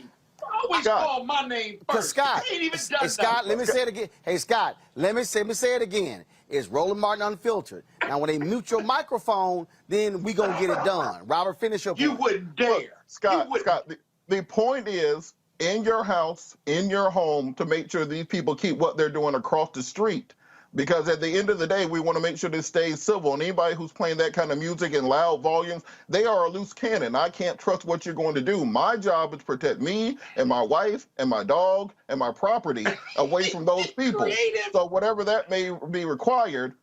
Always call my name first. Scott, ain't even done Scott, let me say it again. Hey, Scott, let me say it again. It's Roland Martin Unfiltered. Now, when they mute your microphone, then we gonna get it done. Robert, finish your point. You wouldn't dare. Look, Scott, the point is, in your house, in your home, to make sure these people keep what they're doing across the street. Because at the end of the day, we want to make sure this stays civil. And anybody who's playing that kind of music in loud volumes, they are a loose cannon. I can't trust what you're going to do. My job is to protect me and my wife and my dog and my property away from those people. So whatever that may be required,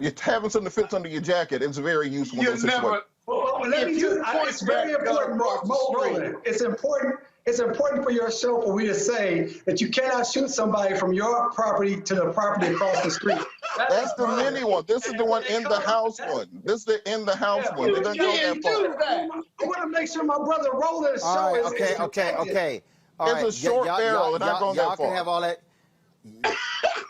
you're having something that fits under your jacket is very useful. It's very important, Roland. It's important for your show for we to say that you cannot shoot somebody from your property to the property across the street. That's the mini one. This is the one in the house one. This is the in the house one. It doesn't go that far. I want to make sure my brother Roland's show is okay. All right. It's a short barrel and not going that far. Y'all can have all that.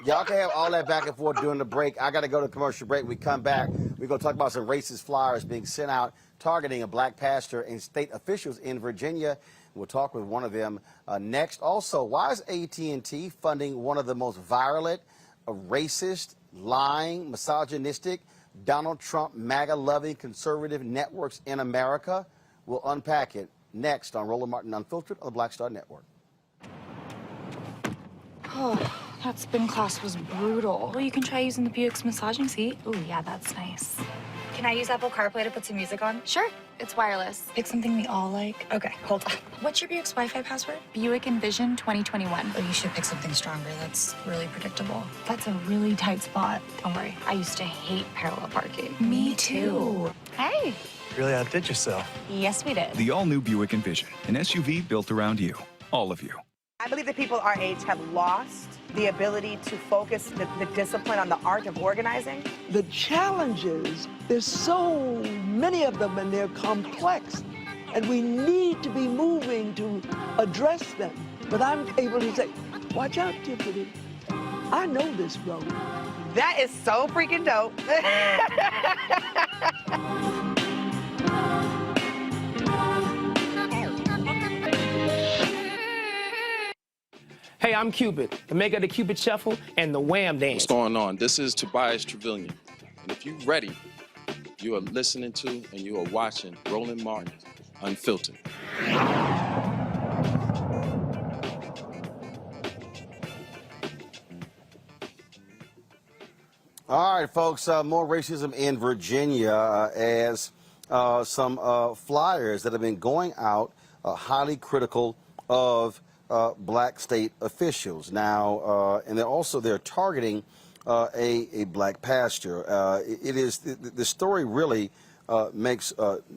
Y'all can have all that back and forth during the break. I got to go to commercial break. We come back. We're going to talk about some racist flyers being sent out targeting a black pastor and state officials in Virginia. We'll talk with one of them next. Also, why is AT&T funding one of the most virulent, racist, lying, misogynistic, Donald Trump, MAGA-loving conservative networks in America? We'll unpack it next on Roland Martin Unfiltered on the Black Star Network. Oh, that spin class was brutal. Well, you can try using the Buick's massaging seat. Ooh, yeah, that's nice. Can I use Apple CarPlay to put some music on? Sure. It's wireless. Pick something we all like. Okay, hold on. What's your Buick's Wi-Fi password? Buick Envision 2021. Oh, you should pick something stronger. That's really predictable. That's a really tight spot. Don't worry. I used to hate parallel parking. Me too. Hey. Really outdid yourself. Yes, we did. The all-new Buick Envision, an SUV built around you, all of you. I believe that people our age have lost the ability to focus the discipline on the art of organizing. The challenges, there's so many of them and they're complex. And we need to be moving to address them. But I'm able to say, watch out, Tiffany. I know this road. That is so freaking dope. Hey, I'm Cupid, the maker of the Cupid Shuffle and the Wham Dance. What's going on? This is Tobias Trevelyan. And if you're ready, you are listening to and you are watching Roland Martin Unfiltered. All right, folks, more racism in Virginia as some flyers that have been going out highly critical of black state officials. Now, and they're targeting a black pastor. The story really makes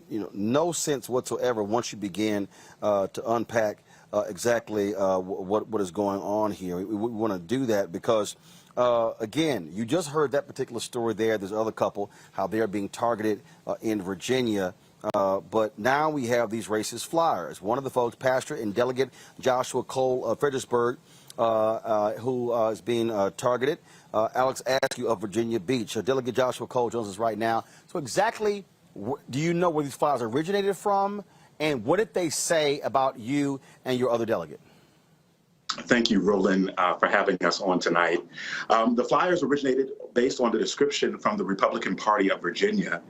no sense whatsoever once you begin to unpack exactly what is going on here. We want to do that because again, you just heard that particular story there. There's another couple, how they're being targeted in Virginia. But now we have these racist flyers. One of the folks, Pastor and Delegate Joshua Cole of Fredericksburg, who is being targeted. Alex Askew of Virginia Beach. Delegate Joshua Cole joins us right now. So exactly, do you know where these flyers originated from? And what did they say about you and your other delegate? Thank you, Roland, for having us on tonight. The flyers originated based on the description from the Republican Party of Virginia.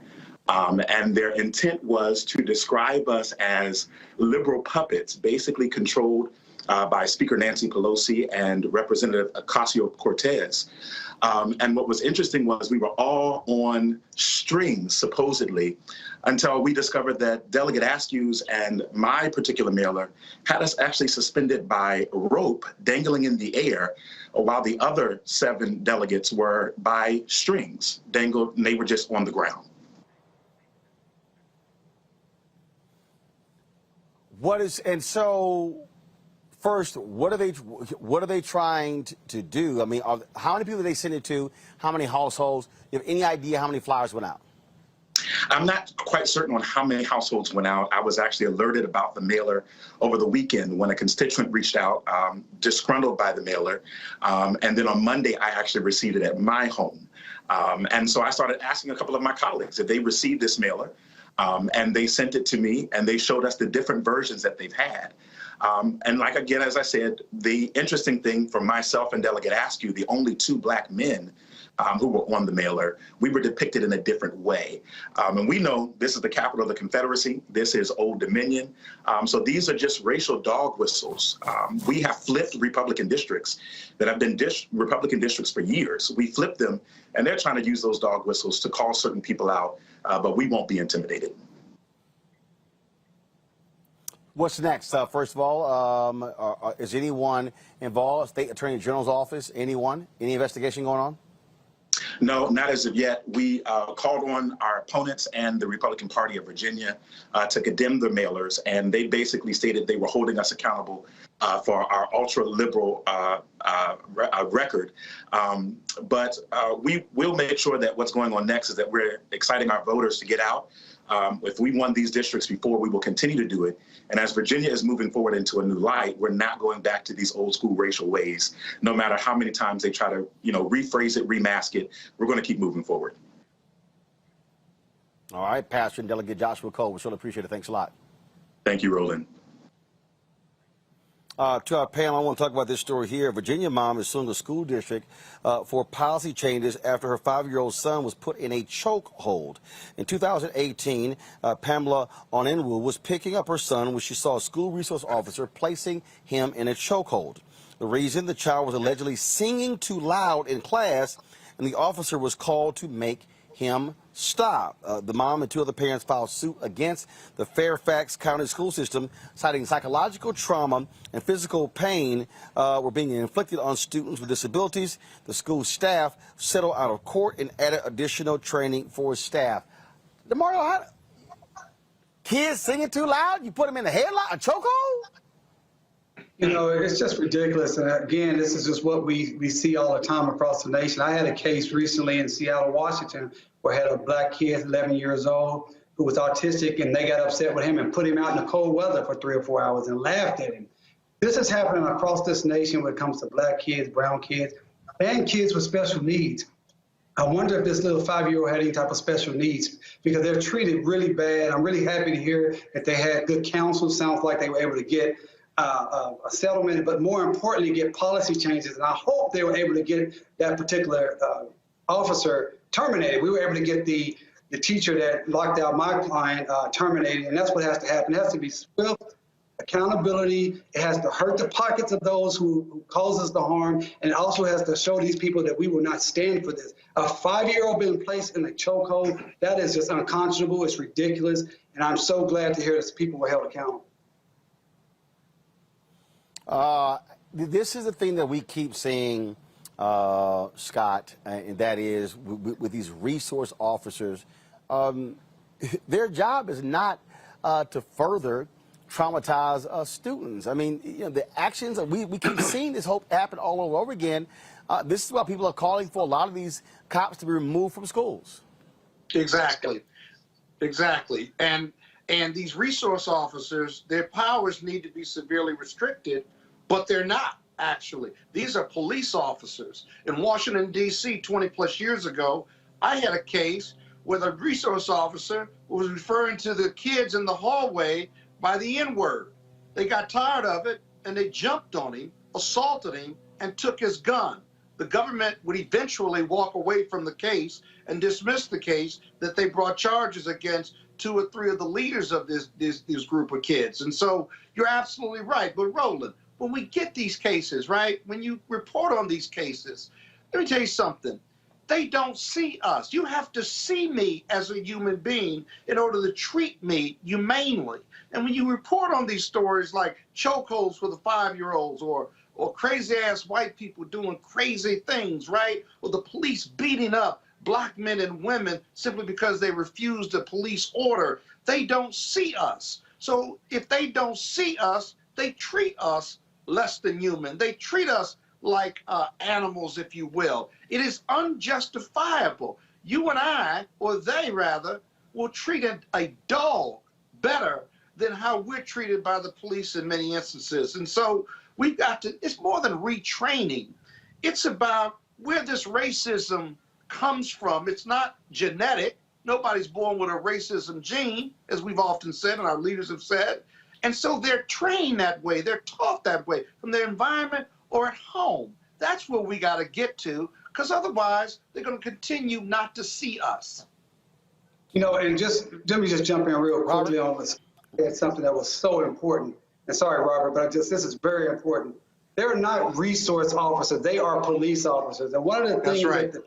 And their intent was to describe us as liberal puppets, basically controlled by Speaker Nancy Pelosi and Representative Ocasio-Cortez. And what was interesting was we were all on strings, supposedly, until we discovered that Delegate Askew's and my particular mailer had us actually suspended by rope dangling in the air, while the other 7 delegates were by strings dangled, and they were just on the ground. First, what are they trying to do? I mean, how many people did they send it to? How many households? Do you have any idea how many flyers went out? I'm not quite certain on how many households went out. I was actually alerted about the mailer over the weekend when a constituent reached out, disgruntled by the mailer. And then on Monday, I actually received it at my home. And so I started asking a couple of my colleagues if they received this mailer. And they sent it to me, and they showed us the different versions that they've had. And like, again, as I said, the interesting thing for myself and Delegate Askew, the only 2 black men who were on the mailer, we were depicted in a different way. And we know this is the capital of the Confederacy. This is Old Dominion. So these are just racial dog whistles. We have flipped Republican districts that have been Republican districts for years. We flipped them, and they're trying to use those dog whistles to call certain people out, but we won't be intimidated. What's next? First of all, is anyone involved? State Attorney General's office? Anyone? Any investigation going on? No, not as of yet. We called on our opponents and the Republican Party of Virginia to condemn the mailers, and they basically stated they were holding us accountable for our ultra-liberal record. But we will make sure that what's going on next is that we're exciting our voters to get out. If we won these districts before, we will continue to do it. And as Virginia is moving forward into a new light, we're not going back to these old school racial ways. No matter how many times they try to, rephrase it, remask it, we're going to keep moving forward. All right, Pastor and Delegate Joshua Cole, we sure appreciate it. Thanks a lot. Thank you, Roland. To our panel, I want to talk about this story here. A Virginia mom is suing a school district for policy changes after her 5-year-old son was put in a chokehold. In 2018, Pamela Onenwu was picking up her son when she saw a school resource officer placing him in a chokehold. The reason, the child was allegedly singing too loud in class, and the officer was called to make him stop. The mom and 2 other parents filed suit against the Fairfax County school system, citing psychological trauma and physical pain were being inflicted on students with disabilities. The school staff settled out of court and added additional training for staff. DeMario, kids singing too loud? You put them in a headlock, a chokehold? It's just ridiculous. And again, this is just what we see all the time across the nation. I had a case recently in Seattle, Washington, where I had a black kid, 11 years old, who was autistic, and they got upset with him and put him out in the cold weather for 3 or 4 hours and laughed at him. This is happening across this nation when it comes to black kids, brown kids, and kids with special needs. I wonder if this little 5-year-old had any type of special needs, because they're treated really bad. I'm really happy to hear that they had good counsel. Sounds like they were able to get a settlement, but more importantly, get policy changes. And I hope they were able to get that particular officer terminated. We were able to get the the teacher that locked out my client terminated, and that's what has to happen. It has to be swift accountability. It has to hurt the pockets of those who cause us the harm, and it also has to show these people that we will not stand for this. A 5-year-old being placed in a chokehold, that is just unconscionable. It's ridiculous, and I'm so glad to hear that people were held accountable. This is the thing that we keep seeing, Scott, and that is with these resource officers, their job is not to further traumatize students. I mean, you know, the actions, we keep seeing this happen all over again. This is why people are calling for a lot of these cops to be removed from schools. Exactly. Exactly. And these resource officers, their powers need to be severely restricted, but they're not, actually. These are police officers. In Washington, D.C., 20 plus years ago, I had a case where the resource officer was referring to the kids in the hallway by the N-word. They got tired of it, and they jumped on him, assaulted him, and took his gun. The government would eventually walk away from the case and dismiss the case that they brought charges against 2 or 3 of the leaders of this group of kids. And so you're absolutely right. But Roland, when we get these cases, right, when you report on these cases, let me tell you something. They don't see us. You have to see me as a human being in order to treat me humanely. And when you report on these stories like chokeholds for the 5-year-olds or crazy-ass white people doing crazy things, right? Or the police beating up black men and women simply because they refused a police order, they don't see us. So if they don't see us, they treat us less than human. They treat us like animals, if you will. It is unjustifiable. You and I, or they rather, will treat a dog better than how we're treated by the police in many instances. And so we've got to, it's more than retraining. It's about where this racism comes from. It's not genetic. Nobody's born with a racism gene, as we've often said and our leaders have said. And so they're trained that way. They're taught that way from their environment or at home. That's where we got to get to, because otherwise they're going to continue not to see us. You know, and let me just jump in real quickly on this. It's something that was so important. And sorry, Robert, but this is very important. They're not resource officers. They are police officers. And one of the things that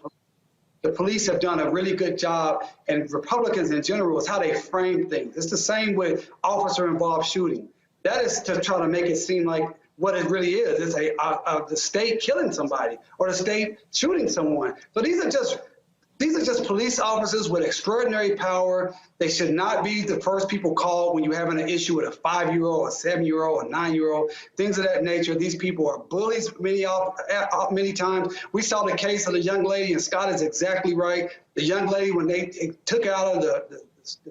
the police have done a really good job, and Republicans in general, is how they frame things. It's the same with officer-involved shooting. That is to try to make it seem like what it really is. It's the state killing somebody or the state shooting someone. So these are just police officers with extraordinary power. They should not be the first people called when you're having an issue with a 5-year-old, a 7-year-old, a 9-year-old, things of that nature. These people are bullies many times. We saw the case of the young lady, and Scott is exactly right. The young lady, when they took her out of the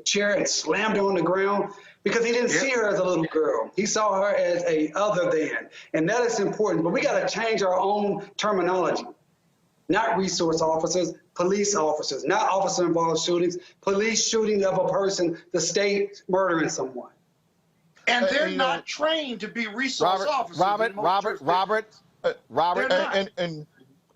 chair and slammed her on the ground, because he didn't see her as a little girl. He saw her as a other than. And that is important. But we got to change our own terminology. Not resource officers, police officers, not officer-involved shootings, police shooting of a person, the state murdering someone. And they're not trained to be resource officers. Robert, and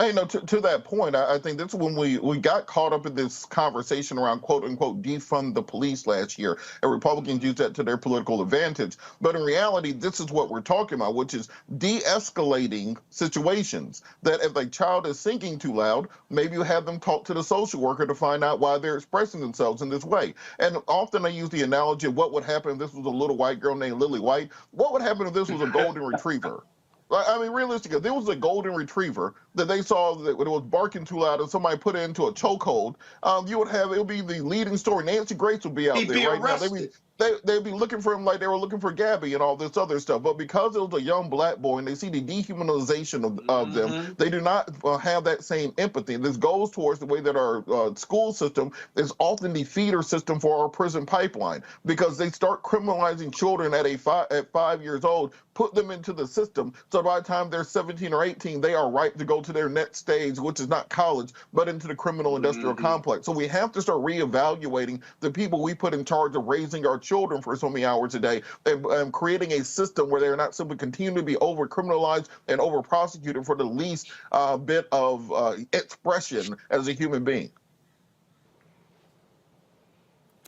you know, to that point, I think that's when we got caught up in this conversation around quote unquote defund the police last year, and Republicans used that to their political advantage. But in reality, this is what we're talking about, which is de-escalating situations. That if a child is singing too loud, maybe you have them talk to the social worker to find out why they're expressing themselves in this way. And often I use the analogy of what would happen if this was a little white girl named Lily White. What would happen if this was a golden retriever? I mean, realistically, if there was a golden retriever that they saw that when it was barking too loud and somebody put it into a chokehold, it would be the leading story. Nancy Grace would be out there right now. They'd be looking for him like they were looking for Gabby and all this other stuff. But because it was a young black boy and they see the dehumanization of them, they do not have that same empathy. And this goes towards the way that our school system is often the feeder system for our prison pipeline, because they start criminalizing children at 5 years old, put them into the system. So by the time they're 17 or 18, they are ripe to go to their next stage, which is not college, but into the criminal industrial complex. So we have to start reevaluating the people we put in charge of raising our children for so many hours a day, and creating a system where they're not simply continuing to be over-criminalized and over-prosecuted for the least bit of expression as a human being.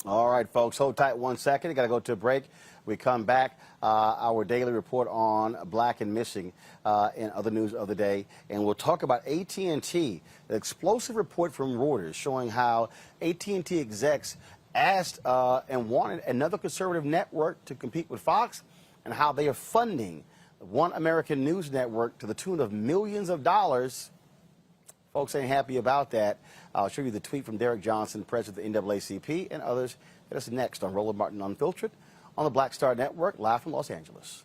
All right, folks, hold tight 1 second. Got to go to a break. We come back, our daily report on black and missing and other news of the day. And we'll talk about AT&T, the explosive report from Reuters showing how AT&T execs asked and wanted another conservative network to compete with Fox, and how they are funding One American News Network to the tune of millions of dollars. Folks ain't happy about that. I'll show you the tweet from Derek Johnson, president of the NAACP, and others. That's next on Roland Martin Unfiltered on the Black Star Network, live from Los Angeles.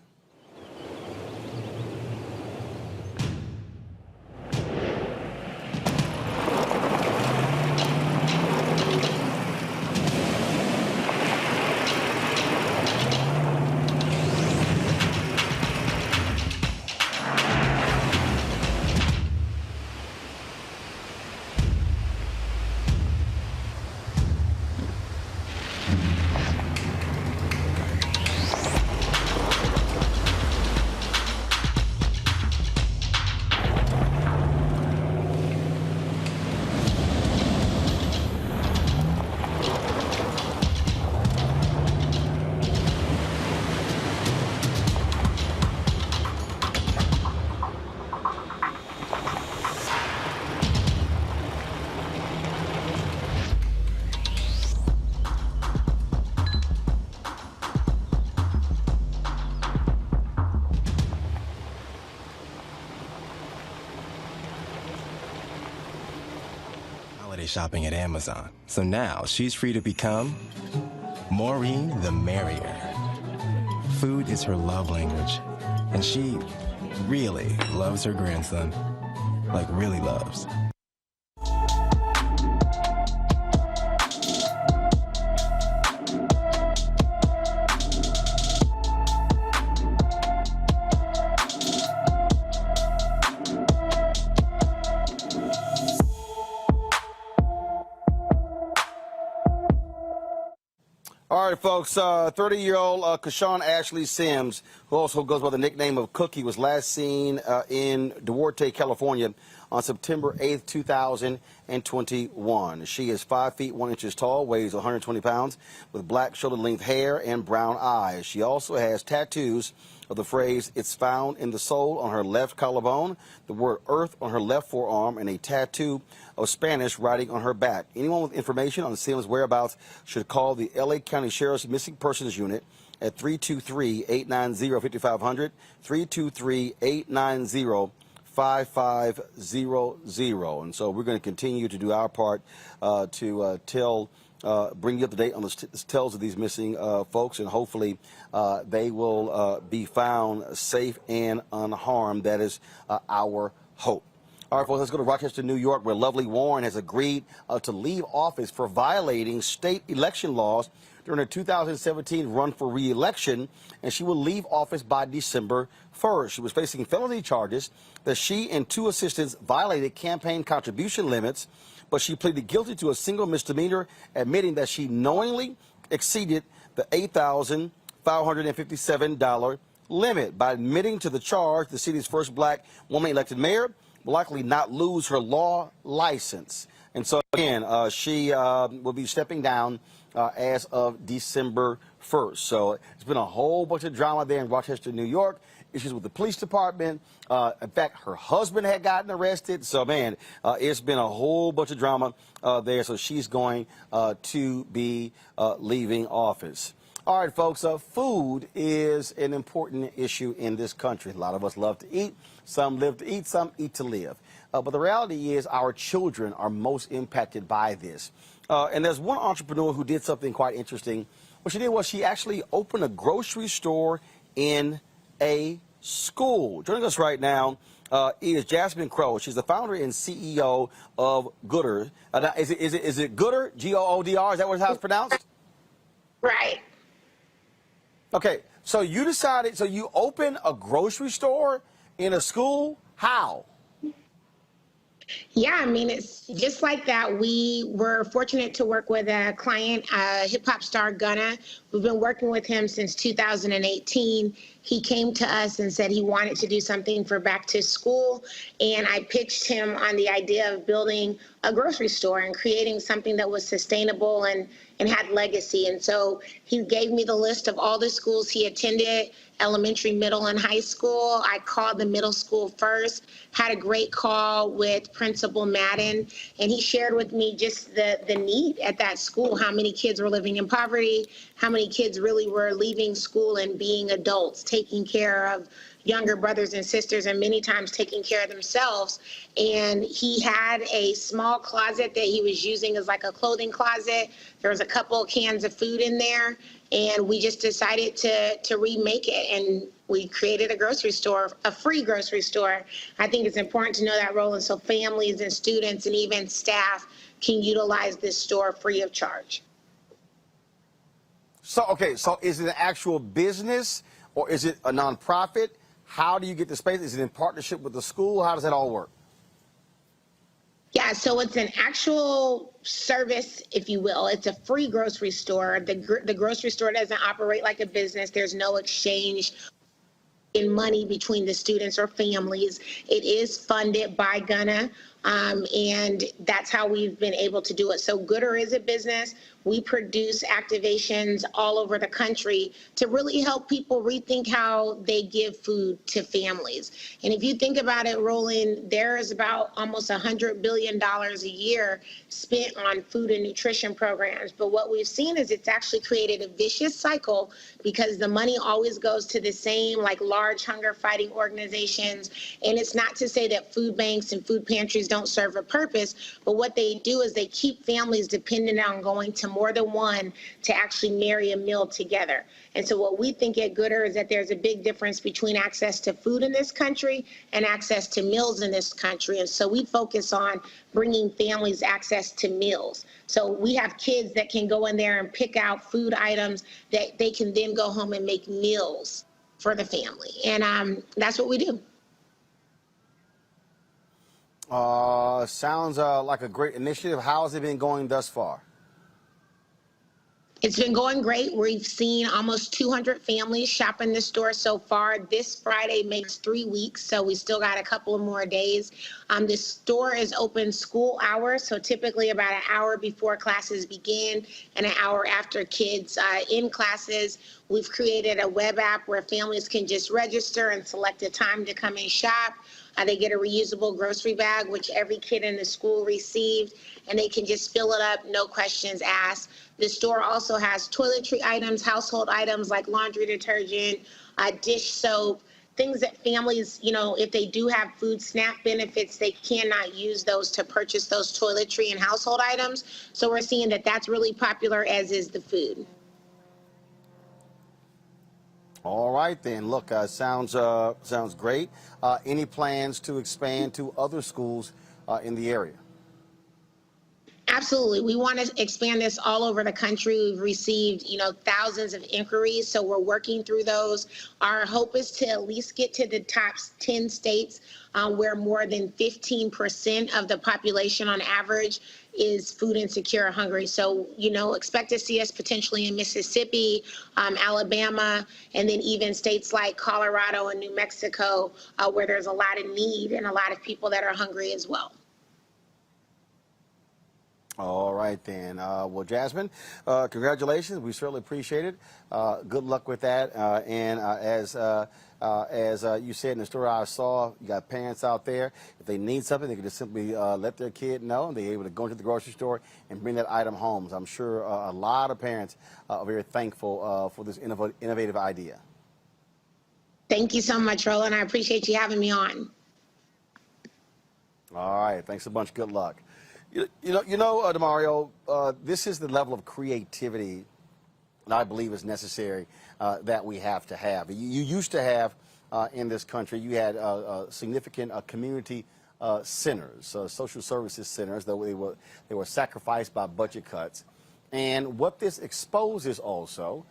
Shopping at Amazon. So now she's free to become Maureen the Merrier. Food is her love language, and she really loves her grandson. Like, really loves. All right, folks, 30-year-old Cashawn Ashley Sims, who also goes by the nickname of Cookie, was last seen in Duarte, California on September 8th, 2021. She is 5 feet 1 inches tall, weighs 120 pounds, with black shoulder-length hair and brown eyes. She also has tattoos of the phrase, "It's found in the soul," on her left collarbone, the word "earth" on her left forearm, and a tattoo of Spanish writing on her back. Anyone with information on Sims' whereabouts should call the LA County Sheriff's Missing Persons Unit at 323-890-5500, 323-890-5500. And so we're going to continue to do our part to bring you up to date on the tales of these missing folks, and hopefully they will be found safe and unharmed. That is our hope. All right, folks, let's go to Rochester, New York, where Lavii Lockers has agreed to leave office for violating state election laws during her 2017 run for re-election, and she will leave office by December 1st. She was facing felony charges that she and two assistants violated campaign contribution limits, but she pleaded guilty to a single misdemeanor, admitting that she knowingly exceeded the $8,557 limit. By admitting to the charge, the city's first black woman elected mayor will likely not lose her law license. And so, again, she will be stepping down as of December 1st. So it's been a whole bunch of drama there in Rochester, New York. Issues with the police department. In fact, her husband had gotten arrested. So, man, it's been a whole bunch of drama there. So she's going to be leaving office. All right, folks, food is an important issue in this country. A lot of us love to eat. Some live to eat, some eat to live. But the reality is our children are most impacted by this. And there's one entrepreneur who did something quite interesting. What she did was she actually opened a grocery store in a school. Joining us right now is Jasmine Crow. She's the founder and CEO of Goodr. Is it Goodr? G-O-O-D-R? Is that how it's pronounced? Right. Okay, so you decided, so you opened a grocery store in a school? How? Yeah, I mean, it's just like that. We were fortunate to work with a client, hip hop star Gunna. We've been working with him since 2018. He came to us and said he wanted to do something for back to school. And I pitched him on the idea of building a grocery store and creating something that was sustainable and had legacy. And so he gave me the list of all the schools he attended, elementary, middle, and high school. I called the middle school first, had a great call with Principal Madden, and he shared with me just the need at that school, how many kids were living in poverty, how many kids really were leaving school and being adults, taking care of younger brothers and sisters, and many times taking care of themselves. And he had a small closet that he was using as like a clothing closet. There was a couple of cans of food in there, and we just decided to remake it, and we created a grocery store, a free grocery store. I think it's important to know that, Roland, so families and students and even staff can utilize this store free of charge. So, okay, so is it an actual business or is it a nonprofit? How do you get the space? Is it in partnership with the school? How does that all work? Yeah, so it's an actual service, if you will. It's a free grocery store. The grocery store doesn't operate like a business. There's no exchange in money between the students or families. It is funded by Gunna, and that's how we've been able to do it. So Gooder is a business. We produce activations all over the country to really help people rethink how they give food to families. And if you think about it, Roland, there is about almost $100 billion a year spent on food and nutrition programs. But what we've seen is it's actually created a vicious cycle because the money always goes to the same like large hunger fighting organizations. And it's not to say that food banks and food pantries don't serve a purpose, but what they do is they keep families dependent on going to more than one to actually marry a meal together. And so what we think at Gooder is that there's a big difference between access to food in this country and access to meals in this country. And so we focus on bringing families access to meals. So we have kids that can go in there and pick out food items that they can then go home and make meals for the family. And that's what we do. Sounds like a great initiative. How has it been going thus far? It's been going great. We've seen almost 200 families shop in the store so far. This Friday makes 3 weeks, so we still got a couple of more days. The store is open school hours, so typically about an hour before classes begin and an hour after kids in classes. We've created a web app where families can just register and select a time to come and shop. They get a reusable grocery bag, which every kid in the school received, and they can just fill it up, no questions asked. The store also has toiletry items, household items like laundry detergent, dish soap, things that families, you know, if they do have food SNAP benefits, they cannot use those to purchase those toiletry and household items. So we're seeing that that's really popular, as is the food. All right, then. Look, sounds great. Any plans to expand to other schools in the area? Absolutely. We want to expand this all over the country. We've received, you know, thousands of inquiries, so we're working through those. Our hope is to at least get to the top 10 states where more than 15% of the population on average is food insecure or hungry. So, you know, expect to see us potentially in Mississippi, Alabama, and then even states like Colorado and New Mexico, where there's a lot of need and a lot of people that are hungry as well. All right, then. Well, Jasmine, congratulations. We certainly appreciate it. Good luck with that. And as you said in the story I saw, you got parents out there. If they need something, they can just simply let their kid know, and they're able to go into the grocery store and bring that item home. So I'm sure a lot of parents are very thankful for this innovative idea. Thank you so much, Roland. I appreciate you having me on. All right. Thanks a bunch. Good luck. You know, DeMario, this is the level of creativity that I believe is necessary that we have to have. You used to have in this country, you had significant community centers, social services centers, that they were sacrificed by budget cuts. And what this exposes also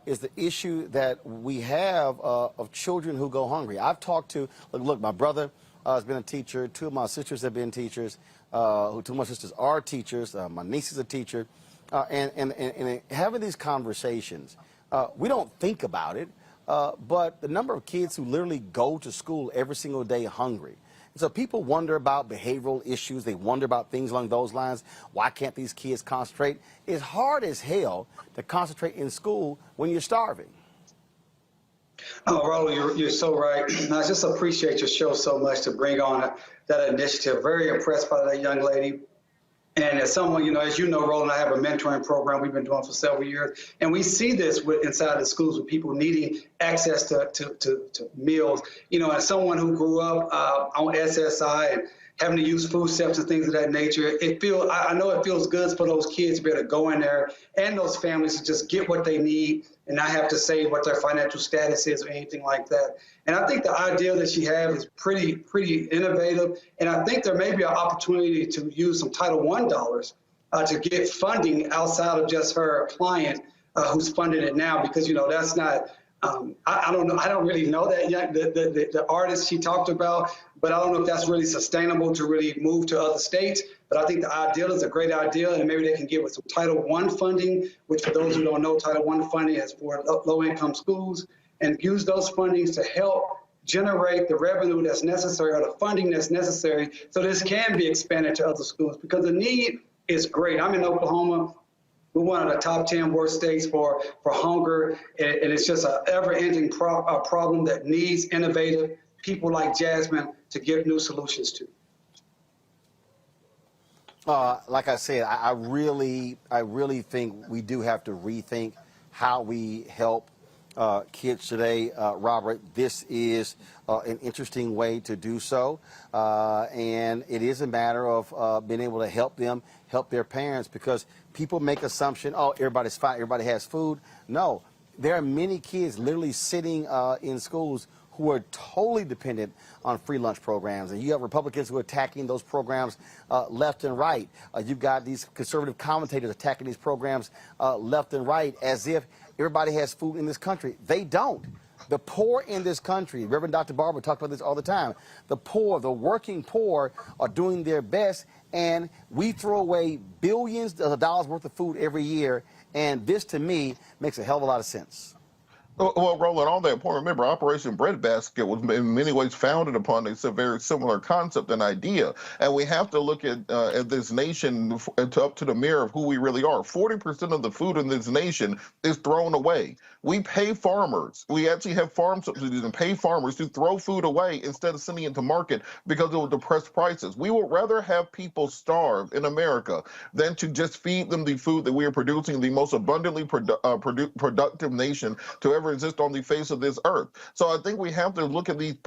is the issue that we have of children who go hungry. I've talked to, look, my brother has been a teacher. Two of my sisters have been teachers. Two of my sisters are teachers. My niece is a teacher. And having these conversations, we don't think about it, but the number of kids who literally go to school every single day hungry. And so people wonder about behavioral issues. They wonder about things along those lines. Why can't these kids concentrate? It's hard as hell to concentrate in school when you're starving. Oh, Roland, you're so right. I just appreciate your show so much to bring on that initiative. Very impressed by that young lady. And as someone, as you know, Roland, I have a mentoring program we've been doing for several years. And we see this inside the schools with people needing access to meals. As someone who grew up on SSI and having to use food stamps and things of that nature, I know it feels good for those kids to be able to go in there and those families to just get what they need and not have to say what their financial status is or anything like that. And I think the idea that she has is pretty innovative. And I think there may be an opportunity to use some Title I dollars to get funding outside of just her client who's funding it now, because, that's not, I don't know. I don't really know that yet. The artist she talked about, but I don't know if that's really sustainable to really move to other states. But I think the ideal is a great idea, and maybe they can give us some Title I funding, which for those who don't know, Title I funding is for low-income schools, and use those fundings to help generate the revenue that's necessary or the funding that's necessary so this can be expanded to other schools, because the need is great. I'm in Oklahoma. We're one of the top 10 worst states for hunger, and it's just an ever-ending problem that needs innovative people like Jasmine to give new solutions to. Like I said, I really think we do have to rethink how we help kids today. Robert, this is an interesting way to do so, and it is a matter of being able to help them help their parents, because people make assumption, oh, everybody's fine, everybody has food. No, there are many kids literally sitting in schools who are totally dependent on free lunch programs. And you have Republicans who are attacking those programs left and right. You've got these conservative commentators attacking these programs left and right as if everybody has food in this country. They don't. The poor in this country, Reverend Dr. Barber talked about this all the time, the poor, the working poor are doing their best, and we throw away billions of dollars worth of food every year, and this, to me, makes a hell of a lot of sense. Well, Roland, on that point, remember, Operation Breadbasket was in many ways founded upon a very similar concept and idea. And we have to look at this nation up to the mirror of who we really are. 40% of the food in this nation is thrown away. We pay farmers. We actually have farm subsidies and pay farmers to throw food away instead of sending it to market because it will depress prices. We would rather have people starve in America than to just feed them the food that we are producing, the most abundantly productive nation to ever exist on the face of this earth. So I think we have to look at these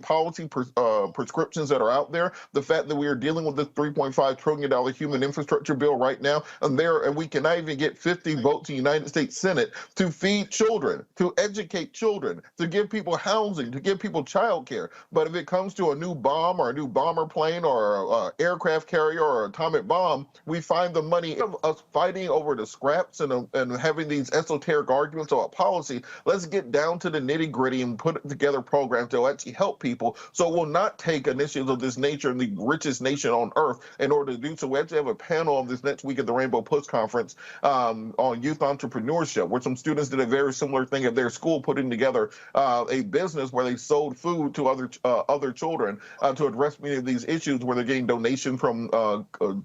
policy prescriptions that are out there. The fact that we are dealing with this $3.5 trillion human infrastructure bill right now, and we cannot even get 50 votes in the United States Senate to feed children, to educate children, to give people housing, to give people child care. But if it comes to a new bomb or a new bomber plane or an aircraft carrier or an atomic bomb, we find the money of us fighting over the scraps and having these esoteric arguments about policy. Let's get down to the nitty gritty and put together programs that will actually help people, so we'll not take initiatives of this nature in the richest nation on earth in order to do so. We actually have a panel of this next week at the Rainbow Push Conference on youth entrepreneurship, where some students did a very similar thing at their school, putting together a business where they sold food to other children to address many of these issues, where they're getting donations from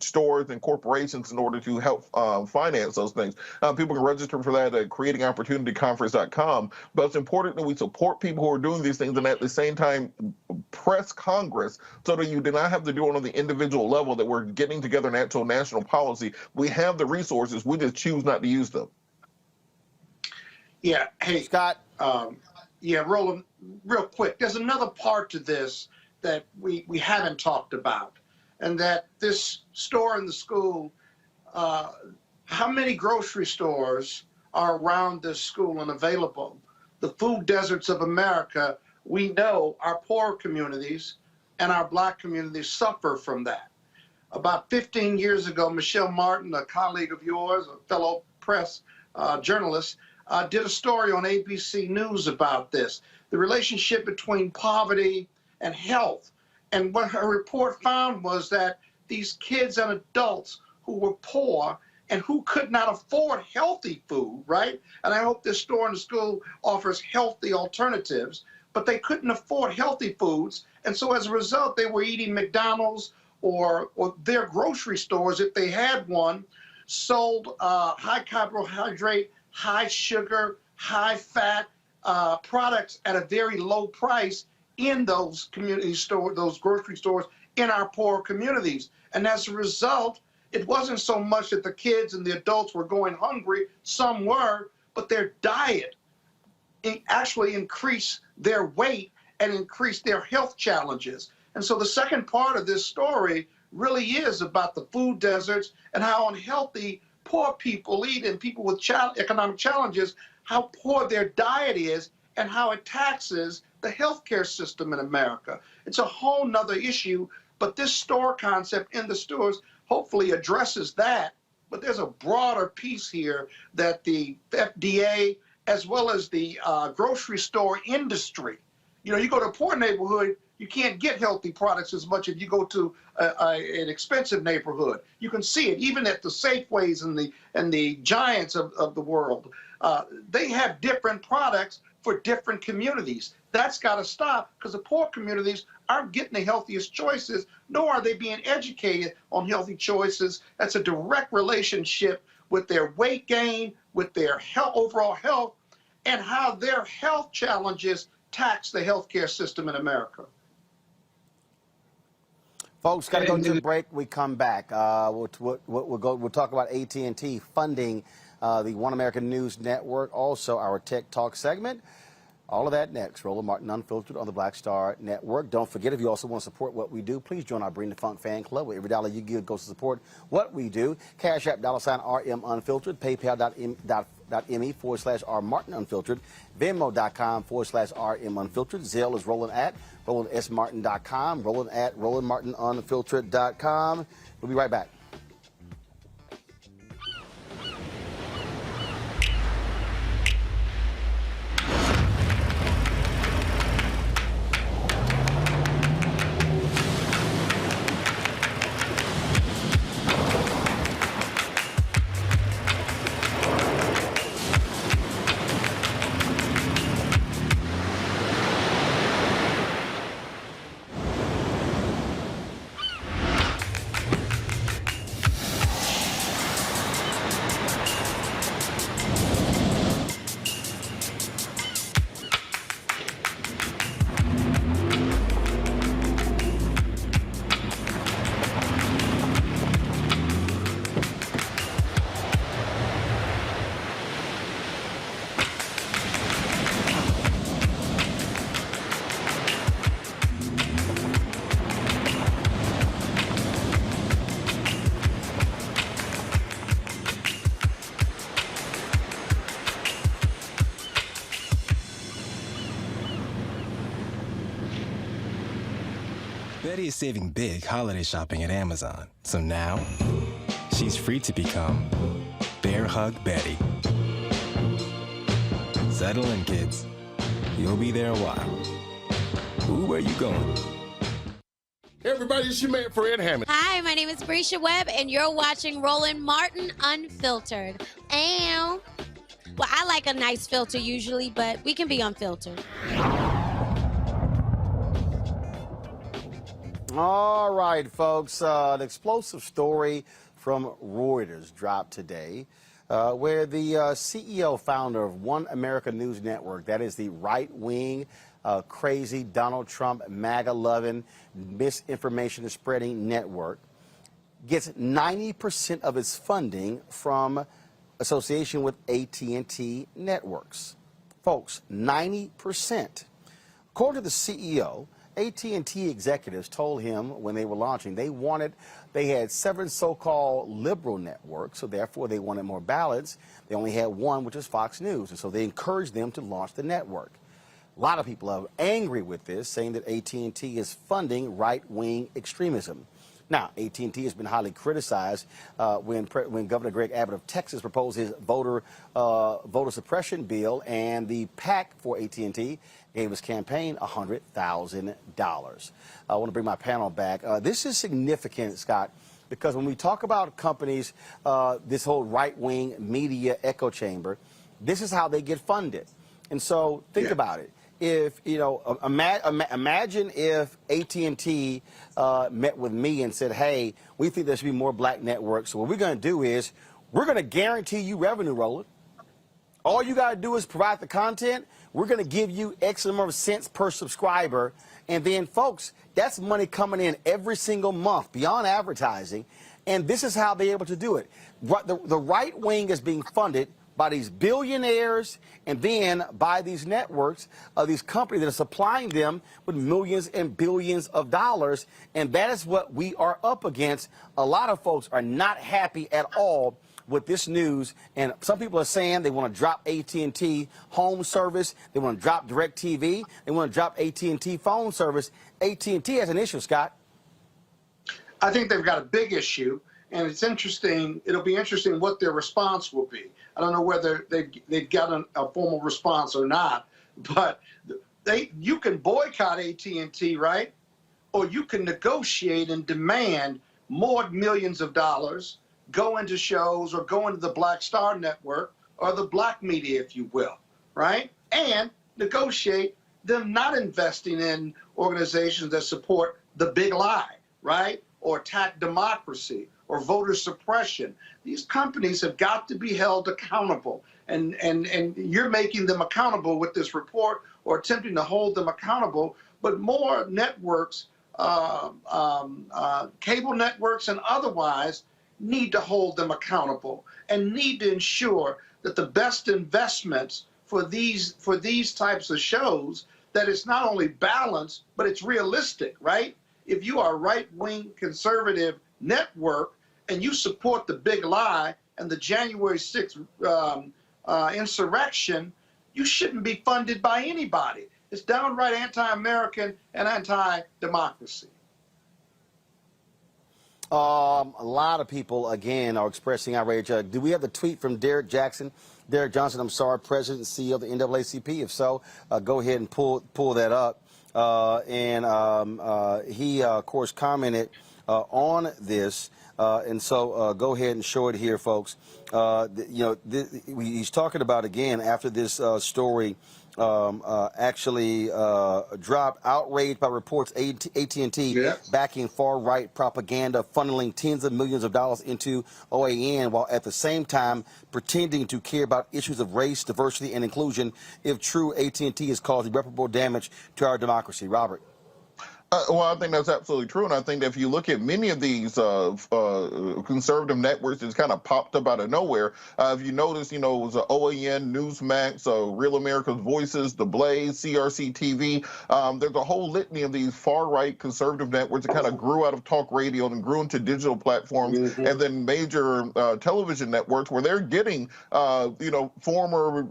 stores and corporations in order to help finance those things. People can register for that at creatingopportunityconference.com. But it's important that we support people who are doing these things, and at the same time press Congress so that you do not have to do it on the individual level, that we're getting together an actual national policy. We have the resources, we just choose not to use them. Yeah, hey, Scott. Yeah, Roland, real quick, there's another part to this that we haven't talked about, and that this store in the school, how many grocery stores are around this school and available? The food deserts of America, we know our poor communities and our black communities suffer from that. About 15 years ago, Michelle Martin, a colleague of yours, a fellow press journalist, did a story on ABC News about this, the relationship between poverty and health. And what her report found was that these kids and adults who were poor and who could not afford healthy food, right? And I hope this store in the school offers healthy alternatives, but they couldn't afford healthy foods. And so as a result, they were eating McDonald's or their grocery stores, if they had one, sold high carbohydrate, high sugar, high fat products at a very low price in those community stores, those grocery stores in our poor communities. And as a result, it wasn't so much that the kids and the adults were going hungry, some were, but their diet actually increased their weight and increased their health challenges. And so the second part of this story really is about the food deserts and how unhealthy poor people eat, and people with economic challenges, how poor their diet is and how it taxes the healthcare system in America. It's a whole nother issue, but this store concept in the stores hopefully addresses that. But there's a broader piece here that the FDA, as well as the grocery store industry, you know, you go to a poor neighborhood, you can't get healthy products as much as you go to an expensive neighborhood. You can see it even at the Safeways and the Giants of the world. They have different products for different communities. That's got to stop, because the poor communities aren't getting the healthiest choices, nor are they being educated on healthy choices. That's a direct relationship with their weight gain, with their overall health, and how their health challenges tax the healthcare system in America. Folks, got to go to the break. We come back. We'll talk about AT&T funding the One American News Network, also our Tech Talk segment. All of that next. Roland Martin Unfiltered on the Black Star Network. Don't forget, if you also want to support what we do, please join our Bring the Funk fan club, where every dollar you give goes to support what we do. Cash App, $RM Unfiltered, PayPal.me/R Martin Unfiltered, Venmo.com/RM Unfiltered. Zelle is RolandSMartin.com, Roland@RolandMartinUnfiltered.com. We'll be right back. Betty is saving big holiday shopping at Amazon. So now, she's free to become Bear Hug Betty. Settle in, kids. You'll be there a while. Ooh, where you going? Hey everybody, it's your man Fred Hammond. Hi, my name is Brescia Webb, and you're watching Roland Martin Unfiltered. And, well, I like a nice filter usually, but we can be unfiltered. All right, folks, an explosive story from Reuters dropped today, where the CEO, founder of One American News Network, that is the right-wing, crazy Donald Trump, MAGA-loving, misinformation spreading network, gets 90% of its funding from association with AT&T networks. Folks, 90%. According to the CEO, AT&T executives told him when they were launching they had 7 so-called liberal networks, so therefore they wanted more balance. They only had one, which is Fox News, and so they encouraged them to launch the network. A lot of people are angry with this, saying that AT&T is funding right-wing extremism. Now, AT&T has been highly criticized when Governor Greg Abbott of Texas proposed his voter suppression bill, and the PAC for AT&T gave his campaign $100,000. I want to bring my panel back. This is significant, Scott, because when we talk about companies, this whole right-wing media echo chamber, this is how they get funded. And so think about it. If, you know, imagine if AT&T met with me and said, hey, we think there should be more black networks. So what we're going to do is we're going to guarantee you revenue, Roland. All you got to do is provide the content. We're going to give you X number of cents per subscriber. And then, folks, that's money coming in every single month beyond advertising. And this is how they're able to do it. The right wing is being funded by these billionaires and then by these networks, these companies that are supplying them with millions and billions of dollars. And that is what we are up against. A lot of folks are not happy at all with this news. And some people are saying they want to drop AT&T home service. They want to drop DirecTV. They want to drop AT&T phone service. AT&T has an issue, Scott. I think they've got a big issue. And it's interesting, it'll be interesting what their response will be. I don't know whether they've got a formal response or not, but you can boycott AT&T, right? Or you can negotiate and demand more millions of dollars, go into shows or go into the Black Star Network or the black media, if you will, right? And negotiate them not investing in organizations that support the big lie, right? Or attack democracy or voter suppression. These companies have got to be held accountable. And you're making them accountable with this report or attempting to hold them accountable. But more networks, cable networks and otherwise, need to hold them accountable and need to ensure that the best investments for these types of shows, that it's not only balanced, but it's realistic, right? If you are a right-wing conservative network and you support the big lie and the January 6th insurrection, you shouldn't be funded by anybody. It's downright anti-American and anti-democracy. A lot of people, again, are expressing outrage. Do we have the tweet from Derek Jackson? Derek Johnson, I'm sorry, President and CEO of the NAACP. If so, go ahead and pull that up. He, of course, commented on this. And so go ahead and show it here, folks. He's talking about, again, after this story actually dropped, outraged by reports AT&T backing far-right propaganda, funneling tens of millions of dollars into OAN, while at the same time pretending to care about issues of race, diversity, and inclusion. If true, AT&T has caused irreparable damage to our democracy. Robert. Well, I think that's absolutely true, and I think that if you look at many of these conservative networks that's kind of popped up out of nowhere, if you notice, it was OAN, Newsmax, Real America's Voices, The Blaze, CRC TV. There's a whole litany of these far-right conservative networks that kind of grew out of talk radio and grew into digital platforms, and then major television networks where they're getting, former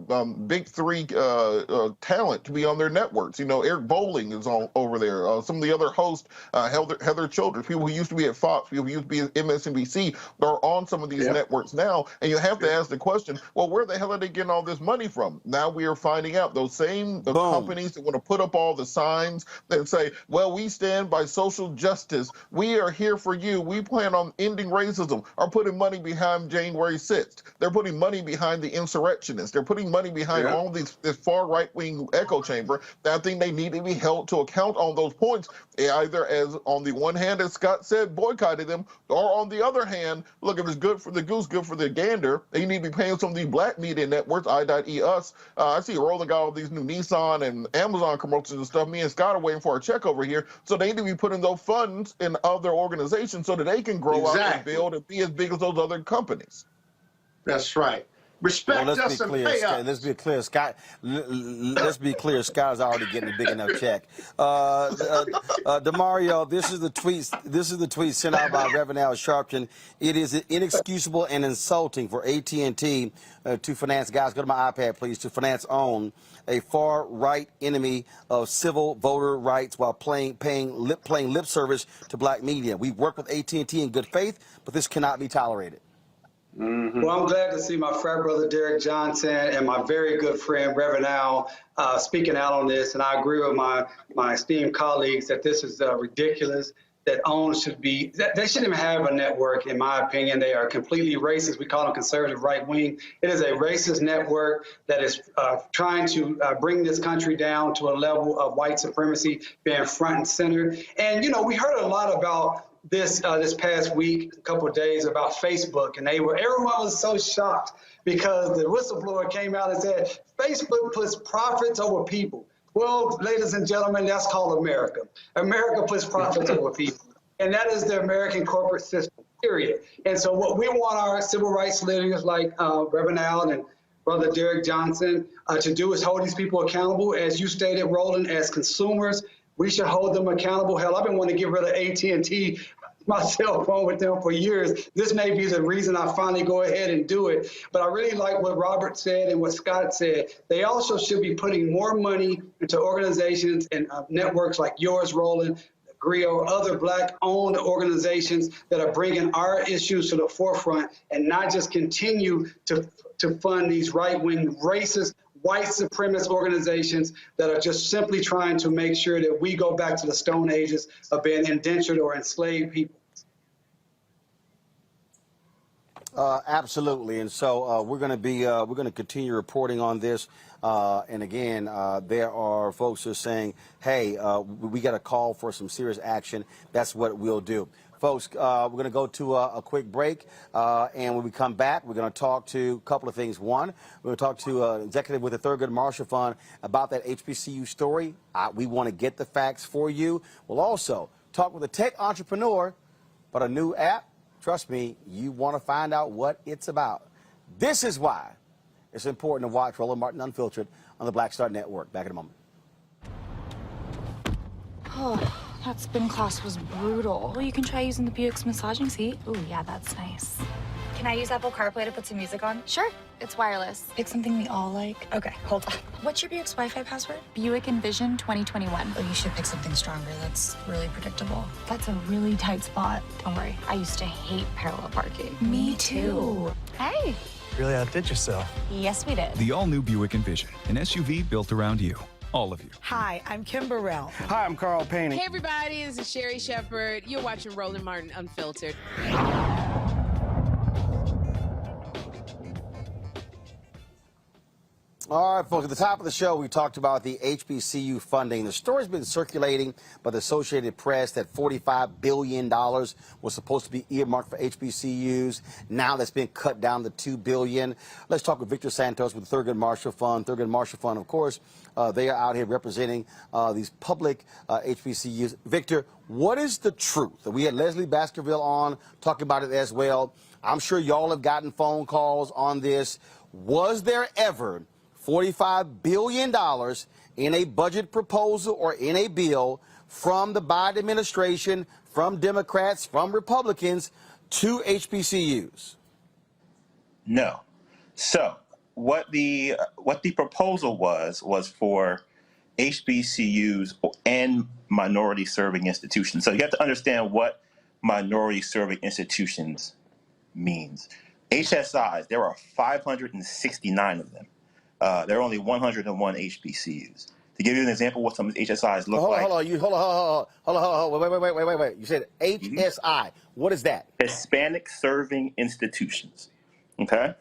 big three talent to be on their networks. Eric Bolling is over there. Some of the other hosts, Heather Childress, people who used to be at Fox, people who used to be at MSNBC, are on some of these networks now. And you have to ask the question, well, where the hell are they getting all this money from? Now we are finding out those same companies that want to put up all the signs that say, well, we stand by social justice. We are here for you. We plan on ending racism, are putting money behind January 6th. They're putting money behind the insurrectionists. They're putting money behind all this far right-wing echo chamber. I think they need to be held to account on those points, either as on the one hand, as Scott said, boycotted them, or on the other hand, look, if it's good for the goose, good for the gander, they need to be paying some of these black media networks, I.E. Us. I see Roland got all these new Nissan and Amazon commercials and stuff. Me and Scott are waiting for our check over here. So they need to be putting those funds in other organizations so that they can grow out and build and be as big as those other companies. That's right. Respect let's us be and clear. pay us. Let's be clear. Let's be clear. Scott's already getting a big enough check. Demario, this is the tweet. This is the tweet sent out by Reverend Al Sharpton. It is inexcusable and insulting for AT&T to finance. Guys, go to my iPad, please. To finance a far-right enemy of civil voter rights while playing lip service to black media. We work with AT&T in good faith, but this cannot be tolerated. Well, I'm glad to see my frat brother Derek Johnson and my very good friend Reverend Al speaking out on this. And I agree with my esteemed colleagues that this is ridiculous, that OWN should be, they shouldn't even have a network, in my opinion. They are completely racist. We call them conservative right wing. It is a racist network that is trying to bring this country down to a level of white supremacy being front and center. And, you know, we heard a lot about this past week, a couple of days, about Facebook, and everyone was so shocked because the whistleblower came out and said Facebook puts profits over people. Well, ladies and gentlemen, that's called America. America puts profits over people, and that is the American corporate system, period. And so what we want our civil rights leaders like Reverend Allen and Brother Derek Johnson to do is hold these people accountable. As you stated, Roland, as consumers, we should hold them accountable. Hell, I've been wanting to get rid of AT&T, my cell phone, with them for years. This may be the reason I finally go ahead and do it. But I really like what Robert said and what Scott said. They also should be putting more money into organizations and networks like yours, Roland, GRIO, other Black-owned organizations that are bringing our issues to the forefront, and not just continue to fund these right-wing, racist, white supremacist organizations that are just simply trying to make sure that we go back to the Stone Ages of being indentured or enslaved people. Absolutely, and so we're going to continue reporting on this. And again, there are folks who are saying, "Hey, we got to call for some serious action." That's what we'll do, folks. We're going to go to a quick break, and when we come back, we're going to talk to a couple of things. One, we're going to talk to an executive with the Thurgood Marshall Fund about that HBCU story. We want to get the facts for you. We'll also talk with a tech entrepreneur about a new app. Trust me, you want to find out what it's about. This is why it's important to watch Roland Martin Unfiltered on the Black Star Network. Back in a moment. Oh, that spin class was brutal. Well, you can try using the Buick's massaging seat. Ooh, yeah, that's nice. Can I use Apple CarPlay to put some music on? Sure. It's wireless. It's something we all like. Okay, hold on. What's your Buick's Wi-Fi password? Buick Envision 2021. Oh, you should pick something stronger. That's really predictable. That's a really tight spot. Don't worry. I used to hate parallel parking. Me too. Hey. Really outdid yourself. Yes, we did. The all-new Buick Envision, an SUV built around you. All of you. Hi, I'm Kim Burrell. Hi, I'm Carl Payne. Hey, everybody. This is Sherry Shepherd. You're watching Roland Martin Unfiltered. All right, folks, at the top of the show, we talked about the HBCU funding. The story's been circulating by the Associated Press that $45 billion was supposed to be earmarked for HBCUs. Now that's been cut down to $2 billion. Let's talk with Victor Santos with the Thurgood Marshall Fund. Thurgood Marshall Fund, of course, they are out here representing these public HBCUs. Victor, what is the truth? We had Leslie Baskerville on talking about it as well. I'm sure y'all have gotten phone calls on this. Was there ever $45 billion in a budget proposal or in a bill from the Biden administration, from Democrats, from Republicans to HBCUs? No. So what the proposal was for HBCUs and minority serving institutions. So you have to understand what minority serving institutions means. HSIs, there are 569 of them. There are only 101 HBCUs. To give you an example of what some HSIs look like. Hold on. Wait. You said HSI. What is that? Hispanic Serving Institutions. Okay?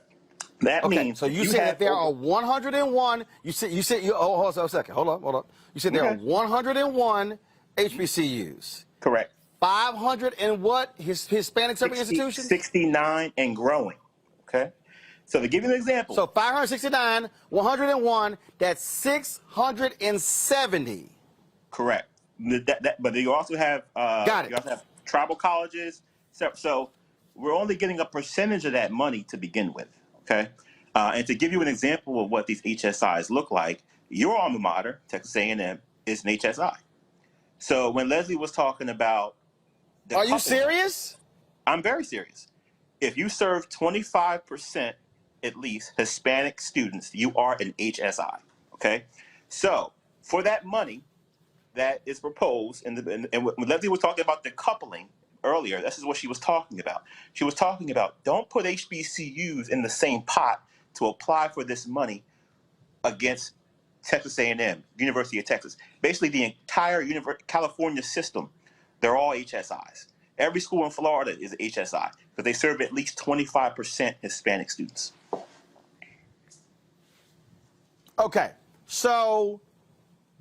That means... So you said that there are 101... hold on a second. Hold on. You said there are 101 HBCUs. Correct. 500 and what? Hispanic Serving Institutions? 69 and growing. Okay? So to give you an example. So 569, 101, that's 670. Correct. But you also have Got it. You also have tribal colleges. So we're only getting a percentage of that money to begin with. Okay. And to give you an example of what these HSIs look like, your alma mater, Texas A&M, is an HSI. So when Leslie was talking about Are you serious? I'm very serious. If you serve 25% at least Hispanic students, you are an HSI. Okay? So for that money that is proposed, and when Leslie was talking about decoupling earlier, this is what she was talking about. She was talking about don't put HBCUs in the same pot to apply for this money against Texas A&M, University of Texas. Basically, the entire California system, they're all HSIs. Every school in Florida is HSI because they serve at least 25% Hispanic students. Okay, so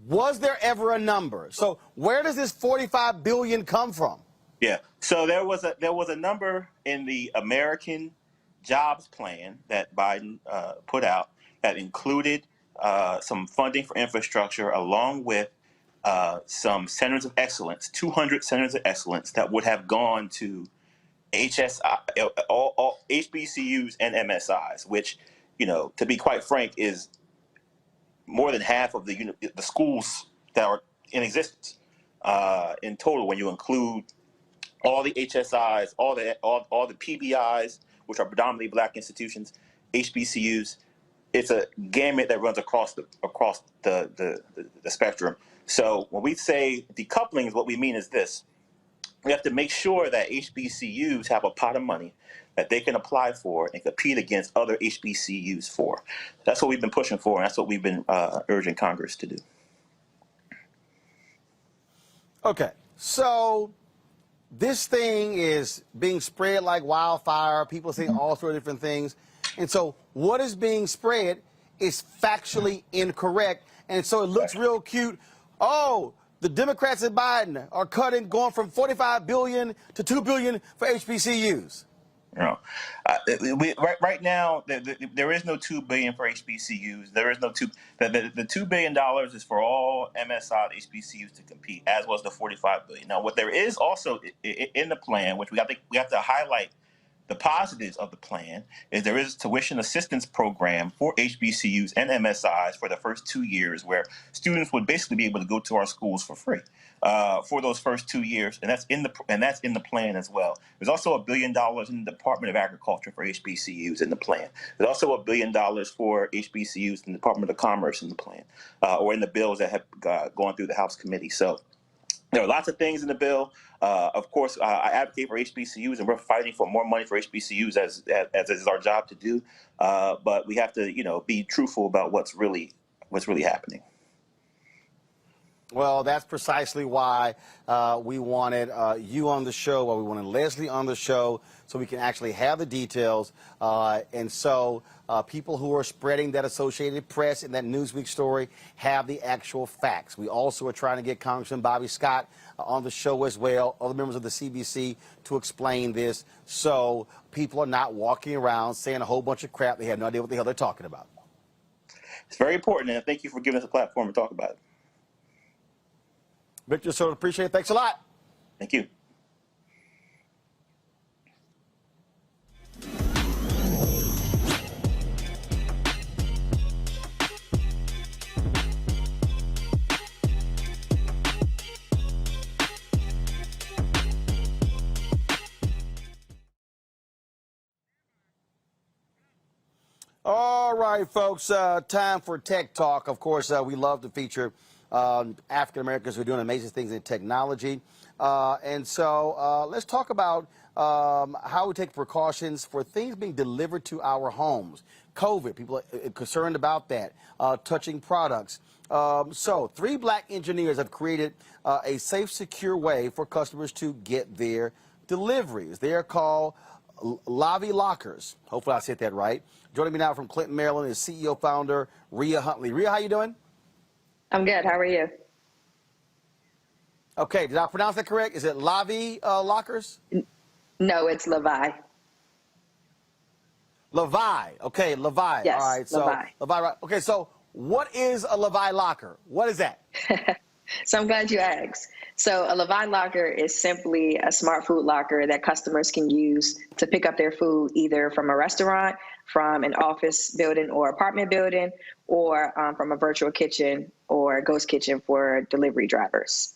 was there ever a number? So where does this $45 billion come from? Yeah, so there was a number in the American Jobs Plan that Biden put out that included some funding for infrastructure along with some centers of excellence, 200 centers of excellence that would have gone to HSI, all HBCUs and MSIs, which, you know, to be quite frank, is more than half of the schools that are in existence in total when you include all the HSIs, all the PBIs, which are predominantly black institutions, HBCUs. It's a gamut that runs across the spectrum. So when we say decoupling, what we mean is this: we have to make sure that HBCUs have a pot of money that they can apply for and compete against other HBCUs for. That's what we've been pushing for, and that's what we've been urging Congress to do. Okay, so this thing is being spread like wildfire. People say all sorts of different things. And so what is being spread is factually incorrect. And so it looks real cute. Oh, the Democrats and Biden are going from $45 billion to $2 billion for HBCUs. No, right now there is no $2 billion for HBCUs. There is no the $2 billion is for all MSI HBCUs to compete, as was the $45 billion. Now, what there is also in the plan, which we have to highlight the positives of the plan, is there is a tuition assistance program for HBCUs and MSIs for the first 2 years, where students would basically be able to go to our schools for free for those first 2 years, and that's in the plan as well. There's also $1 billion in the Department of Agriculture for HBCUs in the plan. There's also $1 billion for HBCUs in the Department of Commerce in the plan, or in the bills that have gone through the House committee. So there are lots of things in the bill. Of course, I advocate for HBCUs, and we're fighting for more money for HBCUs as is our job to do. But we have to, be truthful about what's really happening. Well, that's precisely why we wanted you on the show, why we wanted Leslie on the show, so we can actually have the details. And so people who are spreading that Associated Press and that Newsweek story have the actual facts. We also are trying to get Congressman Bobby Scott on the show as well, other members of the CBC, to explain this, so people are not walking around saying a whole bunch of crap. They have no idea what the hell they're talking about. It's very important, and thank you for giving us a platform to talk about it. Victor, so appreciate it. Thanks a lot. Thank you. All right, folks, time for Tech Talk. Of course, we love to feature African Americans who are doing amazing things in technology. And so let's talk about how we take precautions for things being delivered to our homes. COVID, people are concerned about that, touching products. So 3 black engineers have created a safe, secure way for customers to get their deliveries. They are called Lavii Lockers. Hopefully I said that right. Joining me now from Clinton, Maryland, is CEO founder Rhea Huntley. Rhea, how you doing? I'm good. How are you? Okay, did I pronounce that correct? Is it Lavii Lockers? No, it's Lavii. Lavii. Okay, Lavii. Yes, all right, so Lavii. Lavii. Right. Okay, so what is a Lavii locker? What is that? So I'm glad you asked. So a Lavii locker is simply a smart food locker that customers can use to pick up their food either from a restaurant from an office building or apartment building, or from a virtual kitchen or ghost kitchen for delivery drivers.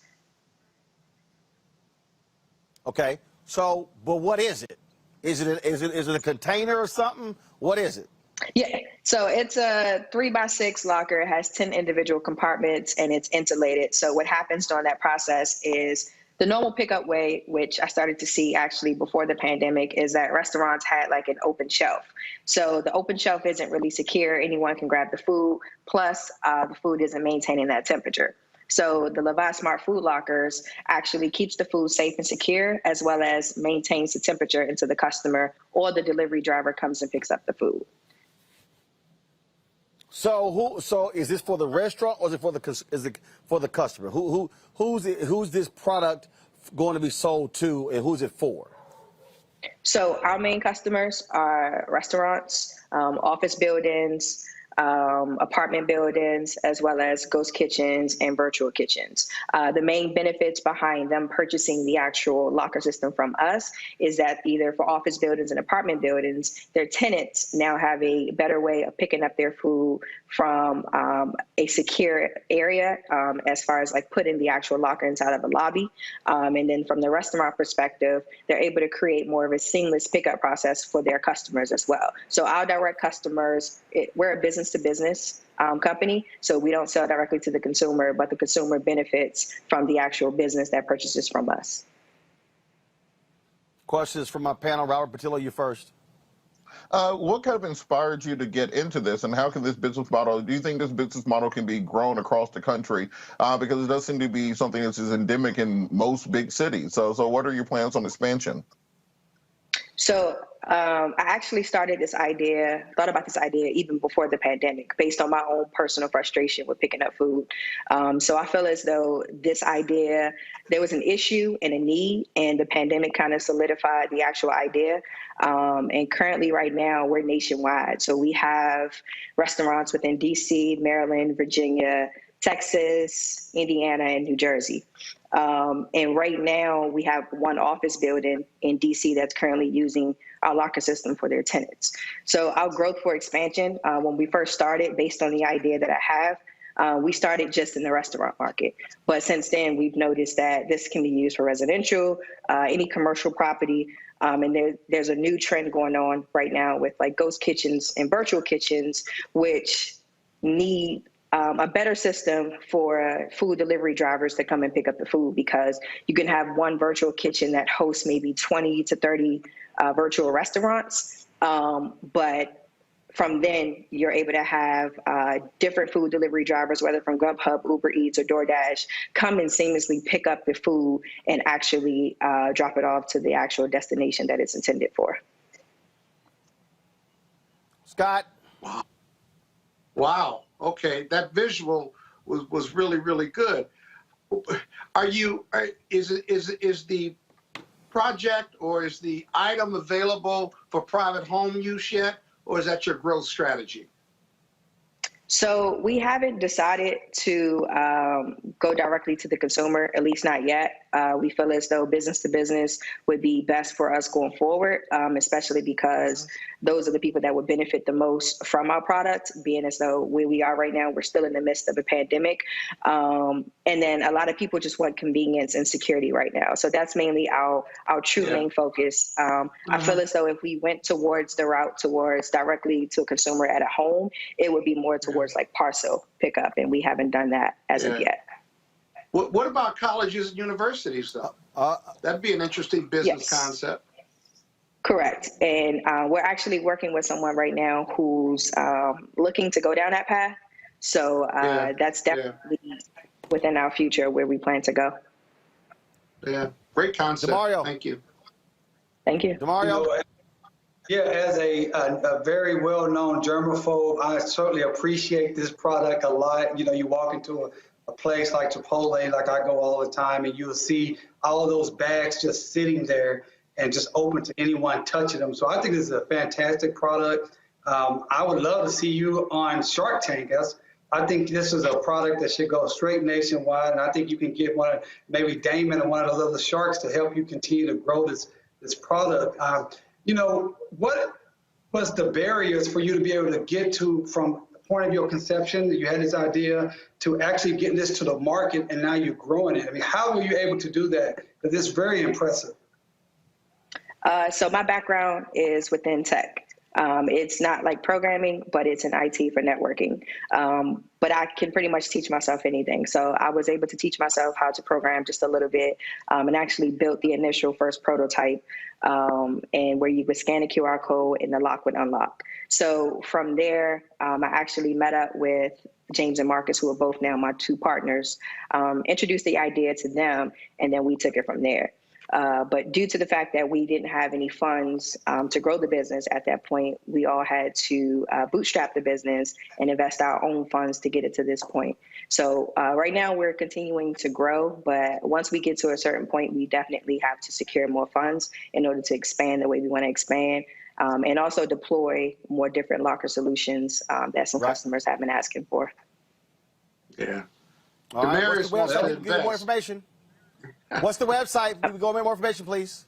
Okay. So, but what is it? Is it a container or something? What is it? Yeah, so it's a 3x6 locker. It has 10 individual compartments and it's insulated. So what happens during that process is the normal pickup way, which I started to see actually before the pandemic, is that restaurants had like an open shelf. So the open shelf isn't really secure. Anyone can grab the food, plus the food isn't maintaining that temperature. So the Lavii Smart Food Lockers actually keeps the food safe and secure, as well as maintains the temperature until the customer or the delivery driver comes and picks up the food. So is this for the restaurant or is it for the customer? Who's this product going to be sold to, and who's it for? So our main customers are restaurants, office buildings, apartment buildings, as well as ghost kitchens and virtual kitchens. The main benefits behind them purchasing the actual locker system from us is that either for office buildings and apartment buildings, their tenants now have a better way of picking up their food from a secure area, as far as like putting the actual locker inside of a lobby. And then from the restaurant perspective, they're able to create more of a seamless pickup process for their customers as well. So our direct customers, we're a business-to-business company, so we don't sell directly to the consumer, but the consumer benefits from the actual business that purchases from us. Questions from my panel. Robert Patillo, you first. What kind of inspired you to get into this, and how can this business model, do you think this business model can be grown across the country? Because it does seem to be something that is endemic in most big cities. So what are your plans on expansion? So I actually thought about this idea even before the pandemic, based on my own personal frustration with picking up food. So I feel as though this idea, there was an issue and a need, and the pandemic kind of solidified the actual idea. And currently right now we're nationwide. So we have restaurants within DC, Maryland, Virginia, Texas, Indiana, and New Jersey. And right now we have one office building in DC that's currently using our locker system for their tenants. So our growth for expansion, when we first started, based on the idea that I have, we started just in the restaurant market. But since then, we've noticed that this can be used for residential, any commercial property. And there's a new trend going on right now with like ghost kitchens and virtual kitchens, which need a better system for food delivery drivers to come and pick up the food, because you can have one virtual kitchen that hosts maybe 20 to 30 virtual restaurants. But from then, you're able to have different food delivery drivers, whether from Grubhub, Uber Eats, or DoorDash, come and seamlessly pick up the food and actually drop it off to the actual destination that it's intended for. Scott? Wow. Okay, that visual was really, really good. Is the project or is the item available for private home use yet, or is that your growth strategy? So we haven't decided to go directly to the consumer, at least not yet. We feel as though business to business would be best for us going forward, especially because those are the people that would benefit the most from our product, being as though where we are right now, we're still in the midst of a pandemic. And then a lot of people just want convenience and security right now. So that's mainly our true main focus. I feel as though if we went towards the route towards directly to a consumer at a home, it would be more towards like parcel pickup, and we haven't done that as of yet. What about colleges and universities, though? That'd be an interesting business concept. Correct. And we're actually working with someone right now who's looking to go down that path. So that's definitely within our future where we plan to go. Yeah, great concept. DeMario. Thank you. Thank you. DeMario? Yeah, as a very well-known germaphobe, I certainly appreciate this product a lot. You know, you walk into a place like Chipotle, like I go all the time, and you'll see all those bags just sitting there and just open to anyone touching them. So I think this is a fantastic product. I would love to see you on Shark Tank. I think this is a product that should go straight nationwide, and I think you can get maybe Damon and one of the little sharks to help you continue to grow this product. You know, What's the barriers for you to be able to get to from the point of your conception that you had this idea to actually getting this to the market and now you're growing it? I mean, how were you able to do that? Because it's very impressive. So my background is within tech. It's not like programming, but it's in IT for networking. But I can pretty much teach myself anything. So I was able to teach myself how to program just a little bit, and actually built the initial first prototype, and where you would scan a QR code and the lock would unlock. So from there, I actually met up with James and Marcus, who are both now my two partners, introduced the idea to them, and then we took it from there. But due to the fact that we didn't have any funds to grow the business at that point, we all had to bootstrap the business and invest our own funds to get it to this point. So right now we're continuing to grow, but once we get to a certain point, we definitely have to secure more funds in order to expand the way we want to expand, and also deploy more different locker solutions that some customers have been asking for. Yeah. All right, what's the website? Give me more information. What's the website? Can we go into more information, please?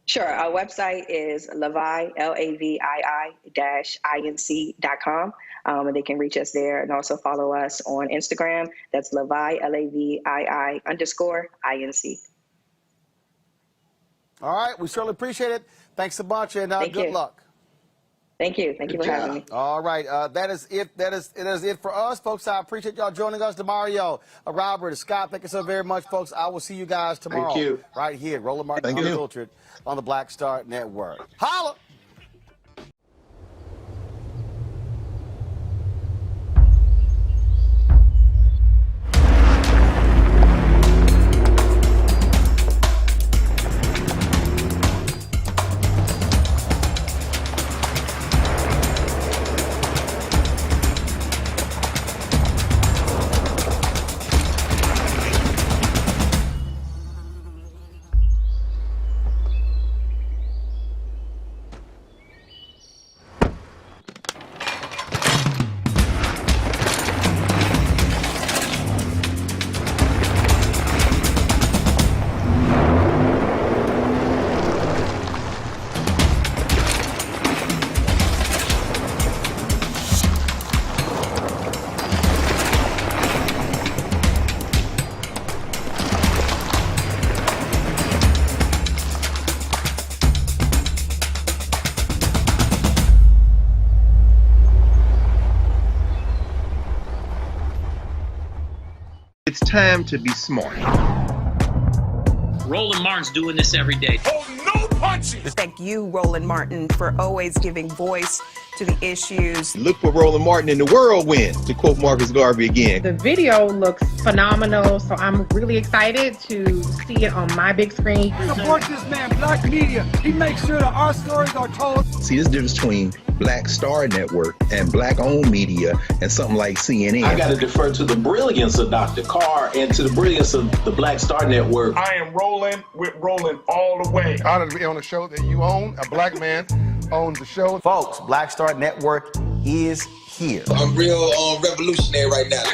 Sure. Our website is Lavii, LAVII-INC.com. And they can reach us there and also follow us on Instagram. That's Lavii, LAVII_INC. All right. We certainly appreciate it. Thanks a bunch, and good luck. Thank you. Thank you for having me. All right. That is it. That is it for us, folks. I appreciate y'all joining us. DeMario, Robert, Scott, thank you so very much, folks. I will see you guys tomorrow. Thank you. Right here, Roland Martin Unfiltered on the Black Star Network. Holla! It's time to be smart. Roland Martin's doing this every day. Oh, no punches! Thank you, Roland Martin, for always giving voice to the issues. Look for Roland Martin in the whirlwind, to quote Marcus Garvey again. The video looks phenomenal, so I'm really excited to see it on my big screen. Support this man, Black Media. He makes sure that our stories are told. See, there's a difference between Black Star Network and Black-owned media and something like CNN. I got to defer to the brilliance of Dr. Carr and to the brilliance of the Black Star Network. I am rolling with Roland all the way. Honored to be on a show that you own. A black man owns the show. Folks, Black Star Network is here. I'm real revolutionary right now.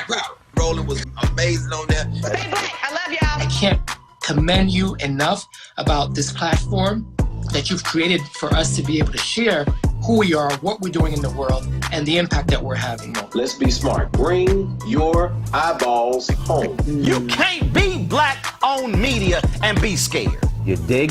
Roland was amazing on that. Stay black. I love y'all. I can't commend you enough about this platform that you've created for us to be able to share who we are, what we're doing in the world, and the impact that we're having. Let's be smart. Bring your eyeballs home. You can't be Black-owned media and be scared. You dig?